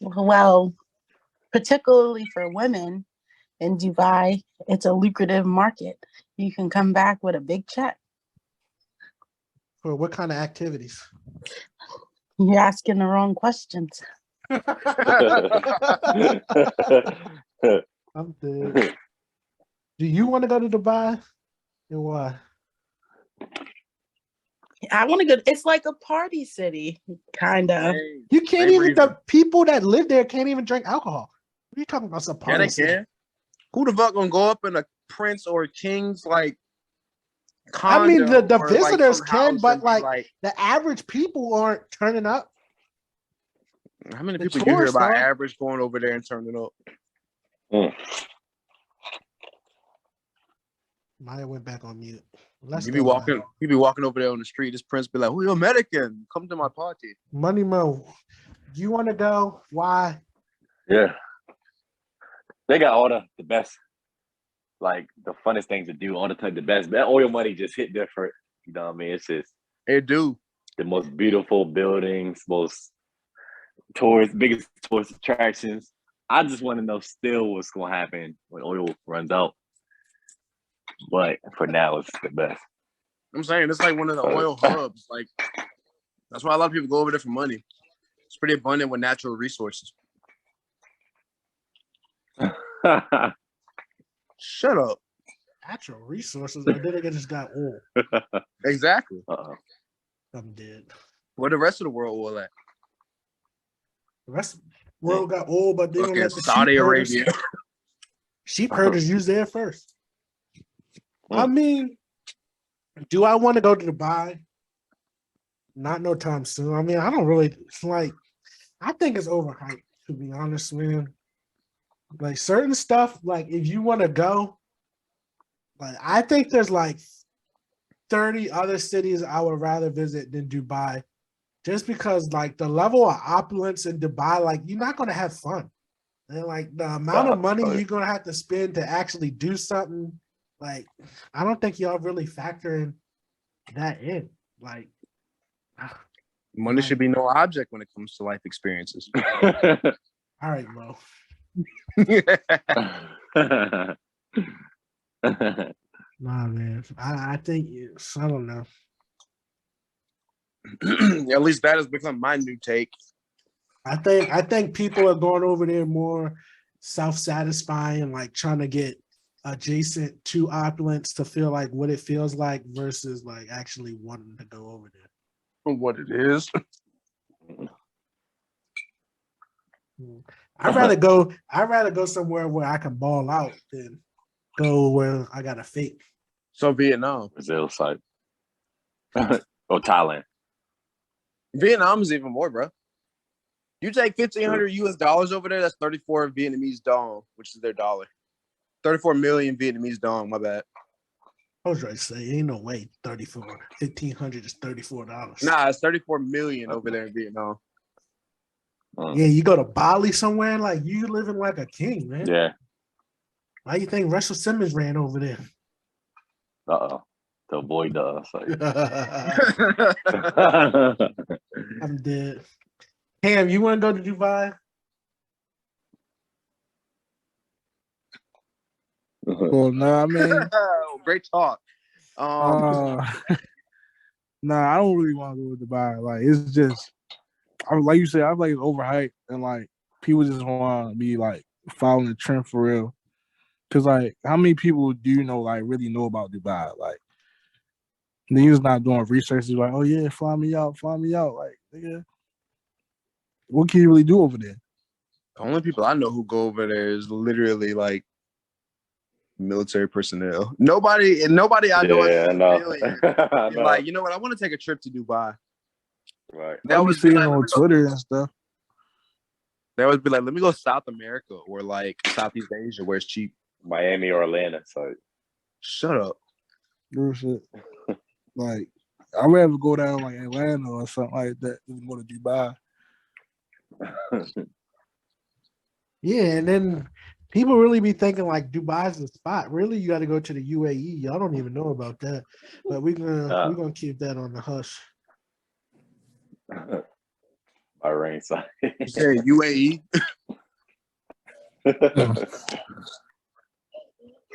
Well, particularly for women in Dubai, it's a lucrative market. You can come back with a big check. For what kind of activities? You're asking the wrong questions. I'm dead. Do you want to go to Dubai? And why? I want to go. It's like a party city, kind of. You can't even, the people that live there can't even drink alcohol. What are you talking about? Some party they city? can. Who the fuck gonna go up in a prince or a king's like condo? I mean, the visitors can, but like the average people aren't turning up. How many people do you hear about average going over there and turning up? Maya went back on mute. You be walking over there on the street. This prince be like, "Who you American? Come to my party." Money Mo, do you want to go? Why? Yeah, they got all the best like the funnest things to do all the time. The best. That oil money just hit different. You know what I mean? It's just It do. the most beautiful buildings, most biggest tourist attractions. I just want to know still what's gonna happen when oil runs out. But for now, it's the best. I'm saying it's like one of the oil hubs. Like that's why a lot of people go over there for money. It's pretty abundant with natural resources. Shut up. Natural resources. I think I just got oil. Exactly. I'm dead. Where the rest of the world oil at? The rest of the world got oil, but they don't Okay, let the Saudi sheep herders. Arabia. Sheep herders use there first. I mean, do I want to go to Dubai? Not no time soon. I mean, I don't really like. I think it's overhyped, to be honest, man. Like certain stuff, like if you want to go, like I think there's like 30 other cities I would rather visit than Dubai, just because like the level of opulence in Dubai, like you're not gonna have fun, and like the amount of money you're gonna have to spend to actually do something. Like, I don't think y'all really factor that in. Like, Money should be no object when it comes to life experiences. All right, Mo. Nah, man. I think it's, I don't know. At least that has become my new take. I think people are going over there more self-satisfying, like trying to get adjacent to opulence to feel like what it feels like versus like actually wanting to go over there. What it is. I'd rather go somewhere where I can ball out than go where I got a fake. So Vietnam. Brazil side. Or Thailand. Vietnam is even more, bro. You take $1,500 over there, that's 34 Vietnamese dong, which is their dollar. 34 million Vietnamese dong, my bad. I was right to say, ain't no way 1,500 is $34. Nah, it's 34 million over there in Vietnam. Yeah, you go to Bali somewhere, like you living like a king, man. Yeah. Why you think Russell Simmons ran over there? To avoid the I'm dead. Cam, you want to go to Dubai? Well, nah, I mean, great talk. nah, I don't really want to go to Dubai. Like, it's just, like you said, I feel like it's overhyped, and like people just want to be like following the trend for real. Cause like, how many people do you know like really know about Dubai? Like, niggas not doing research. Like, oh yeah, fly me out. Like, nigga, what can you really do over there? The only people I know who go over there is literally like military personnel. Nobody I know. Yeah, no. Like, you know what? I want to take a trip to Dubai. Right. That was be seeing like, on Twitter and stuff. They always be like, let me go South America or like Southeast Asia where it's cheap. Miami or Atlanta. So shut up. Real shit. Like, I'd rather go down like Atlanta or something like that than go to Dubai. Yeah, and then people really be thinking like Dubai's the spot. Really, you got to go to the UAE. Y'all don't even know about that, but we're gonna keep that on the hush. Bahrain side. You say UAE?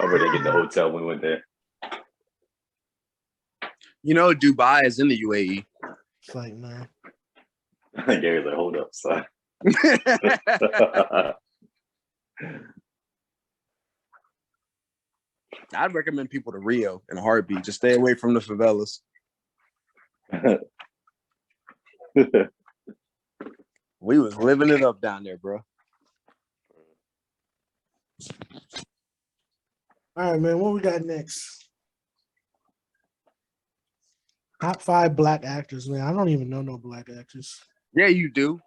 Over there, get the hotel when we went there. You know, Dubai is in the UAE. It's like, man. Gary's like, hold up, son. I'd recommend people to Rio in a heartbeat. Just stay away from the favelas. We was living it up down there, bro. All right, man. What we got next? Top 5 black actors, man. I don't even know no black actors. Yeah, you do.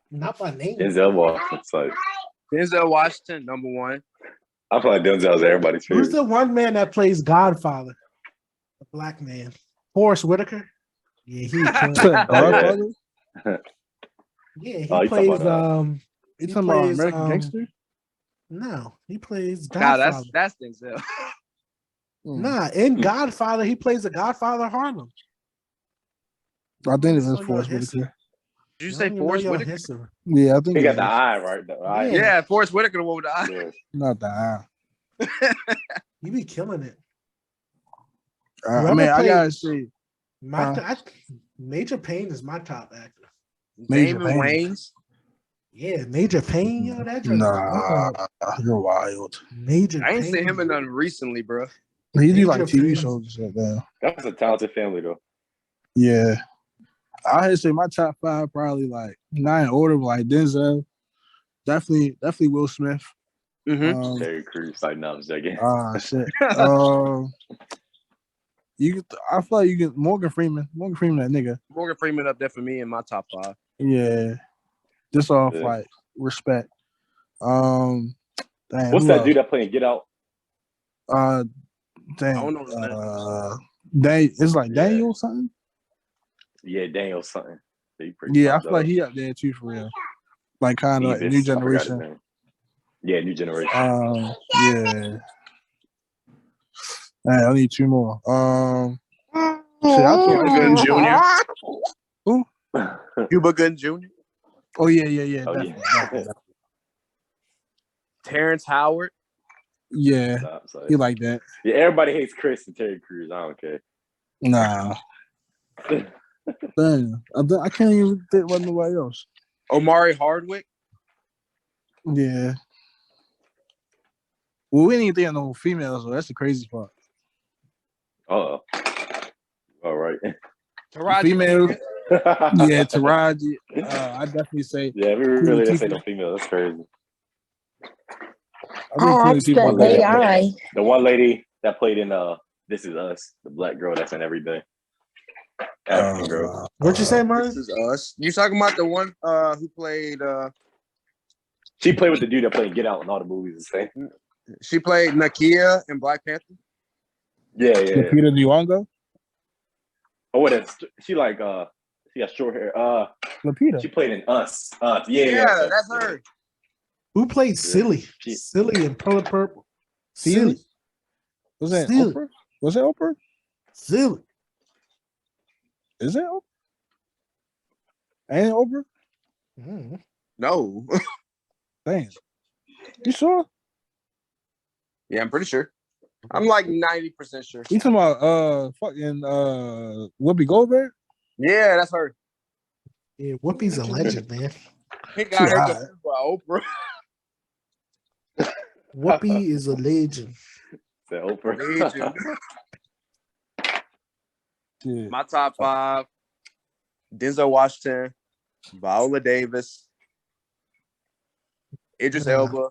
Not by name. Denzel Washington. Like, Denzel Washington, number 1. I feel like Denzel's everybody's favorite. Who's the one man that plays Godfather? A black man. Forrest Whitaker? Yeah, he Godfather? Yeah, he Oh, plays You talking about American Gangster? No, he plays Nah, Godfather. that's Denzel. Nah, in Godfather, he plays the Godfather Harlem. I think it Know is your Forrest history. Whitaker. Did you Y'all say don't even know Forrest your Whitaker? history. Yeah, I think He it got the is. eye right. The eye. Yeah. Yeah, Forrest Whitaker, the one with the eye. Yeah. Not the eye. He be killing it. I Whoever mean, I played- gotta say, Major Payne is my top actor. Major Damon Payne. Wayans. Yeah, Major Payne, yo, that joke. Nah, you're wild. Major I ain't Payne. seen him in nothing recently, bro. He do Major like TV Payne. shows and shit now. That's a talented family though. Yeah. I had to say my top 5 probably like not in order, but like Denzel, definitely Will Smith. Mm-hmm. Terry Crews, like no, I'm joking. Shit. I feel like you get Morgan Freeman. Morgan Freeman, that nigga. Morgan Freeman up there for me in my top 5. Yeah. Just off Yeah. like respect. Damn, What's who that else? dude that playing Get Out? Damn. I don't know his name. It's like Yeah. Daniel something. Yeah, Daniel something. He pretty Yeah, I popped feel like up. he up there too for real. Like kind of like Beavis, new I forgot his generation. name. Yeah, new generation. Yeah. Man, I need 2 more. Shit, I Cuba think Gooding Jr. Who? Cuba Gooding Jr. Oh yeah, Oh, definitely, yeah. definitely. Terrence Howard. Yeah, So, he like that. yeah, everybody hates Chris and Terry Crews. I don't care. Nah, damn, I can't even think about nobody else. Omari Hardwick. Yeah. Well, we didn't think of no females, so that's the crazy part. Oh, all right. Taraji Female, P. yeah, Taraji. I definitely say. Yeah, we Queen really didn't say Latifah. no female. That's crazy. I think Queen Ask Latifah the like that. AI. The one lady that played in This Is Us, the black girl that's in everything. African girl. What'd you say, This Murray? is us. You talking about the one who played? She played with the dude that played Get Out in all the movies and thing. She played Nakia in Black Panther. Yeah. Lupita Nyong'o. Oh, what is she like? She got short hair. Lupita. She played in Us. Yeah, that's her. Who played Silly? She- Silly in Pearl and Purple. Silly? Silly. Was that Silly. Oprah? Was that Oprah? Silly. Is that Oprah? Ain't it Oprah? Mm. No. Damn. You sure? Yeah, I'm pretty sure. I'm like 90% sure. You talking about fucking Whoopi Goldberg? Yeah, that's her. Yeah, Whoopi's a legend, man. He got her hot. confused by Oprah. Whoopi is a legend. That Oprah. Legend. Yeah. My top 5: Denzel Washington, Viola Davis, Idris Elba,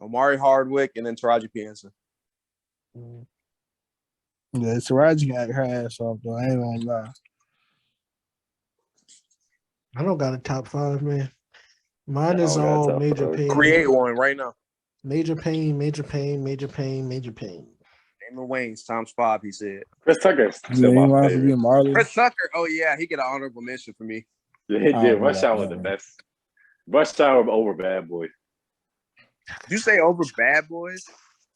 Omari Hardwick, and then Taraji P. Henson. Yeah, Taraji can act her ass off though. I ain't gonna lie. I don't got a top 5, man. Mine I is don't got a all top Major 5. Payne. Create one right now. Major Payne, Major Payne, Major Payne, Major Payne. Damon Wayans times 5, he said. Chris Tucker's Yeah, still you my mind favorite. forgetting Marley? Chris Tucker. Oh, yeah, he get an honorable mention for me. Yeah, he Oh, did. Rush yeah, Hour was the yeah. best. Rush Hour over Bad Boys. Did you say over Bad Boys?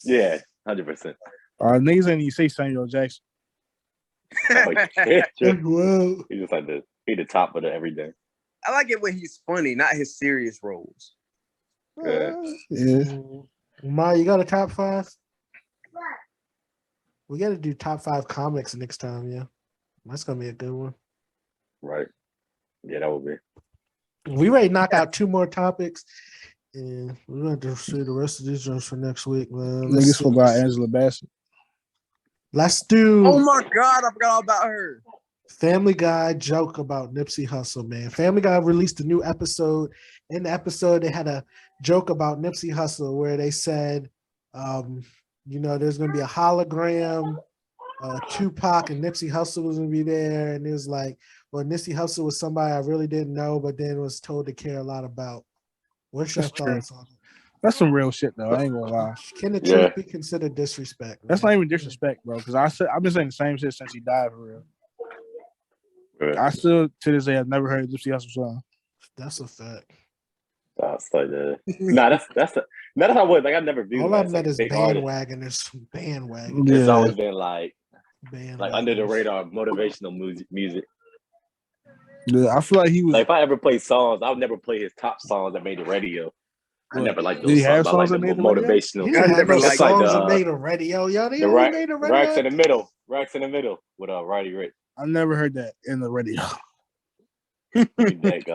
Yeah, 100%. Niggas ain't even say Samuel Jackson. Oh, yeah. Well, He just like the top of the everything. I like it when he's funny, not his serious roles. Yeah. Yeah. Ma, you got a top 5? We got to do top 5 comics next time, yeah. That's gonna be a good one. Right. Yeah, that would be. We ready to knock out 2 more topics, and we're going to see the rest of these ones for next week, man. Niggas forgot Angela Bassett. Let's do Oh my God, I forgot all about her. Family Guy joke about Nipsey Hussle, man. Family Guy released a new episode. In the episode, they had a joke about Nipsey Hussle where they said, there's going to be a hologram. Tupac and Nipsey Hussle was going to be there. And it was like, well, Nipsey Hussle was somebody I really didn't know, but then was told to care a lot about. What's your That's true. thoughts on it? That's some real shit though. I ain't gonna lie. Can the Yeah. truth be considered disrespect? That's man? not even disrespect, bro. Because I've been saying the same shit since he died for real. Yeah. I still to this day I've never heard Nipsey Hussle song. That's a fact. That's like that. Nah, that's how I was. Like I never viewed All him I've as met like a is big artist. bandwagon. It's Yeah. always been like under the Bandwagons. radar motivational music. Yeah, I feel like he was. Like if I ever play songs, I would never play his top songs that made the radio. I What, never liked did he those songs. have I like songs the that made the radio? motivational. He didn't I have never no liked songs the- that made a radio. Yo, they The only made a radio. Racks in the middle. Racks in the middle with Roddy Rich. I never heard that in the radio. Like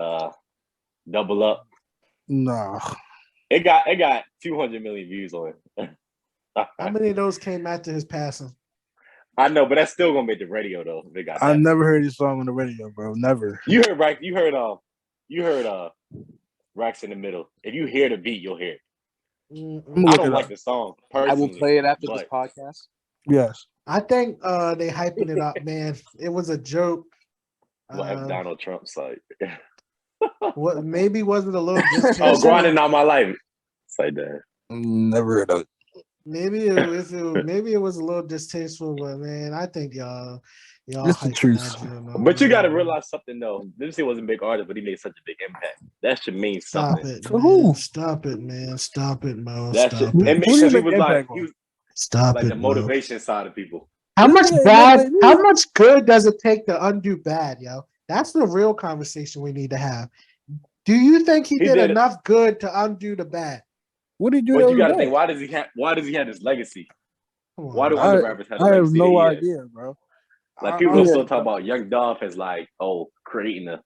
double up. Nah. It got 200 million views on it. How many of those came after his passing? I know, but that's still gonna make the radio though. If it got I that. never heard his song on the radio, bro. Never. You heard right. You heard Racks in the middle. If you hear the beat, you'll hear it. Mm-mm. I Look don't it like up. the song I personally. will play it after but this podcast. Yes. I think they hyping it up, man. It was a joke. What if Donald Trump's like? What maybe wasn't a little Oh, distasteful. grinding all my life. It's like that. Never heard of it. Maybe maybe it was a little distasteful, but man, I think y'all It's the hyping truth. that joint up, But you got to man. realize something though. Nipsey wasn't a big artist, but he made such a big impact. That should mean Stop something. it, For man. who? Stop it, man. Stop it, Mo. That Stop should. it. And Who did because he he was make like impact on? he was Stop like it, the Mo. motivation side of people. How much Yeah, bad? no, How much good does it take to undo bad, yo? That's the real conversation we need to have. Do you think he He did did it. enough good to undo the bad? What did he do? But that you was got to bad? think, why does he have this legacy? Come on, Why do man. other rappers have the I have legacy? no that he has? idea, bro. Like people honestly, still talk about Young Dolph as like, creating a,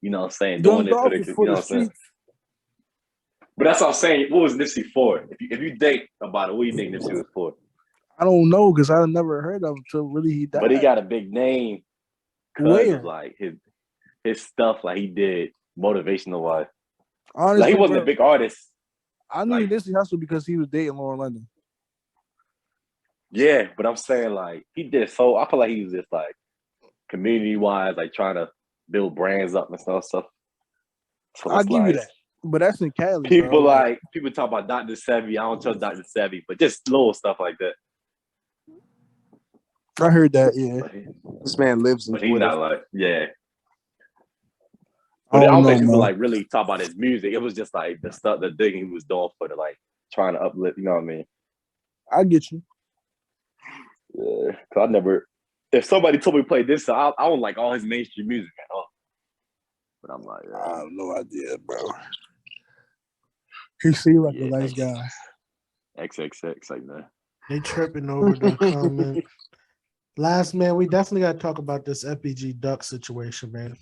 you know what I'm saying, Young doing it for Dolph the, is you for know the what I'm saying. streets. But that's what I'm saying. What was Nipsey for? If you think about it, what do you think Nipsey was for? I don't know because I never heard of him until really he died. But he got a big name because Where? of like his stuff, like he did motivational wise. Honestly, Like he wasn't bro, a big artist. I knew like- Nipsey Hussle because he was dating Lauren London. Yeah, but I'm saying like he did so. I feel like he was just like community wise, like trying to build brands up and stuff. So I'll it's give you like, that. But that's in Cali. People bro. like people talk about Dr. Sebi. I don't trust Dr. Sebi, but just little stuff like that. I heard that, yeah. But, This man lives in but he's Twitter. not like, yeah. I But I don't don't think know, people man. like really talk about his music. It was just like the stuff, the thing he was doing for the like trying to uplift. You know what I mean? I get you. Yeah. Cause I never. If somebody told me to play this, I don't like all his mainstream music at all. But I'm like, I have no idea, bro. He seemed like a Yeah, nice thanks. guy. XXX like that. They tripping over the comment. Last man, we definitely got to talk about this FPG Duck situation, man.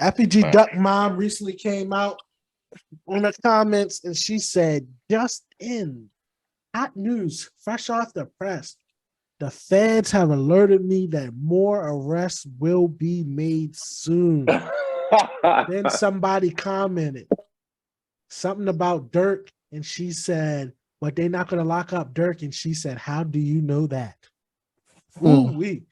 FPG Duck mom recently came out on the comments and she said, "Just in, hot news, fresh off the press. The feds have alerted me that more arrests will be made soon." Then somebody commented something about Dirk, and she said, "But they're not going to lock up Dirk." And she said, "How do you know that?" Ooh-wee.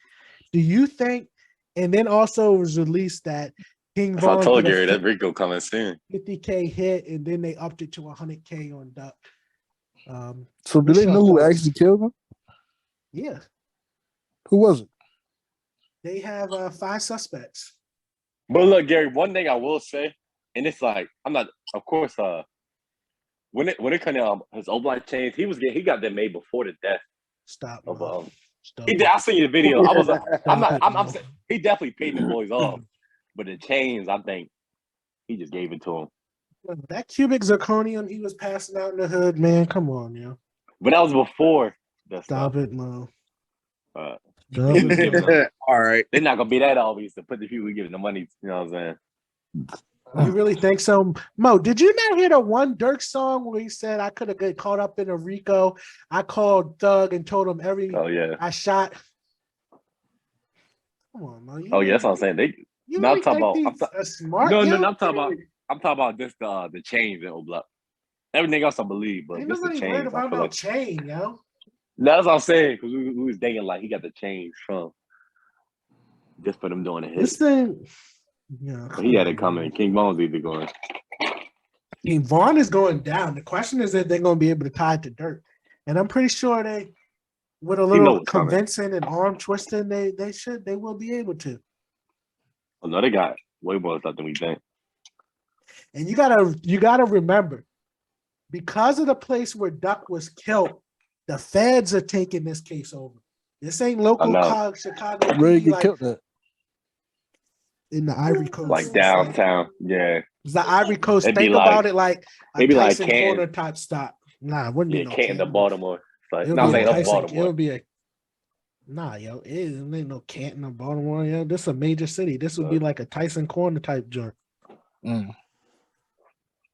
Do you think? And then also it was released that King That's what I Von told did Gary a that Rico coming soon. 50K hit, and then they upped it to 100K on Duck. So do What's they your know who thoughts? actually killed him? Yeah, Who was it? they have 5 suspects. But look, Gary, one thing I will say, and it's like I'm not, of course, when it comes to his Oblak chains, he got them made before the death Stop. of Mo. Stop. He did. I seen the video. I was like, I'm Stop not. it, I'm Mo. saying he definitely paid the boys off, but the chains, I think he just gave it to him. That cubic zirconium he was passing out in the hood, man. Come on, yo. But that was before the Stop stuff. it, Mo. Uh, Stop he was it, giving Mo. them. All right. They're not gonna be that obvious to put the people giving the money. You know what I'm saying? You really think so? Mo, did you not hear the one Dirk song where he said, "I could have got caught up in a Rico. I called Thug and told him Oh yeah. I shot." Come on, Mo. Oh yeah. That's what I'm saying. They. You No, I'm really talking think about- these are smart? No, yo? I'm talking about. I'm talking about just the chains in Oblak. Everything else I believe, but Ain't just the nobody worried chains. I about feel no like chain, yo. that's what I'm saying because we was thinking like he got the chains from just for them doing the This hits. thing, yeah. But he had it coming. King Bones either going. I mean, Vaughn is going down. The question is if they're going to be able to tie it to Dirk, and I'm pretty sure they, with a know little what's coming. convincing and arm twisting, they will be able to. Oh no, they got way more stuff than we think. And you gotta remember, because of the place where Duck was killed, the feds are taking this case over. This ain't local Chicago Where PD, you like killed that? in the Ivory Coast. Like downtown. Yeah. It's the Ivory Coast. It'd be Think like- about it like a maybe like Tyson Canton. Corner type stop. Nah, it wouldn't be Yeah, no Canton to Canton. Baltimore. It's like, It would no, I'm be saying a that's Tyson. It Baltimore. would be a it ain't no Canton or Baltimore. Yeah, this is a major city. This would be like a Tyson Corner type joint. Mm.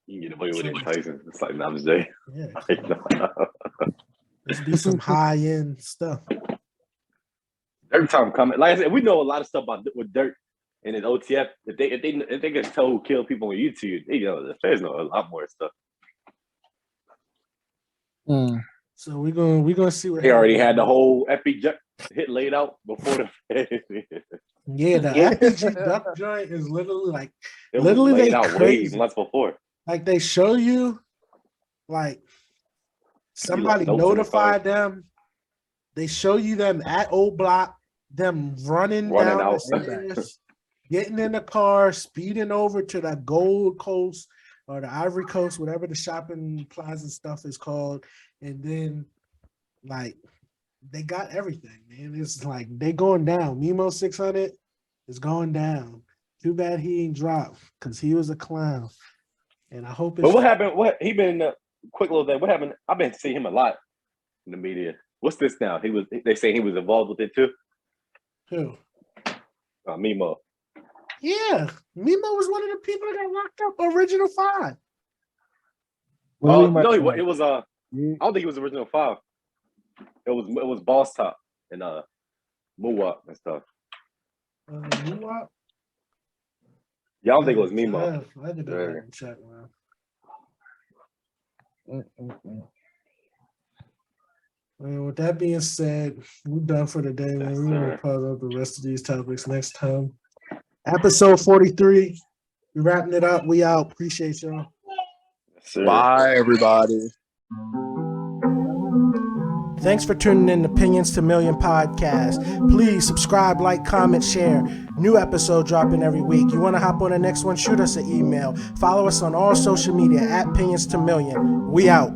You can get away with it with Tyson. It's like, no, I'm just saying. Yeah, this be some high end stuff. Every time coming, like I said, we know a lot of stuff about with Dirk and his OTF. If they can tell who killed people on YouTube, the feds know a lot more stuff. Mm. So we're gonna see what They already happens. had the whole epic hit laid out before the feds. Yeah, the RPG Duck joint is literally like It literally was laid they out way crazy. months before. Like they show you, like somebody notes in the notified them. They show you them at Old Block, them running down out. the stairs, getting in the car, speeding over to the Gold Coast or the Ivory Coast, whatever the shopping plaza stuff is called, and then like they got everything, man. It's like they going down. Mimo 600 is going down. Too bad he ain't dropped because he was a clown. And I hope it's. But what happened? What he been quick little thing? What happened? I've been seeing him a lot in the media. What's this now? They say he was involved with it too. Who? Mimo. Yeah, Mimo was one of the people that got locked up. Original 5. No, it was I Yeah. don't think it was original 5. It was Boss Top and Muwap and stuff. Muwap? Yeah, I don't think it was Mimo. I had to go back and check, man. And with that being said, we're done for the day, man. Yes, We're gonna sir. cover up the rest of these topics next time. Episode 43. We're wrapping it up. We out. Appreciate y'all. Yes, sir. Bye, everybody. Thanks for tuning in to Opinions to Million podcast. Please subscribe, like, comment, share. New episode dropping every week. You want to hop on the next one? Shoot us an email. Follow us on all social media at Opinions to Million. We out.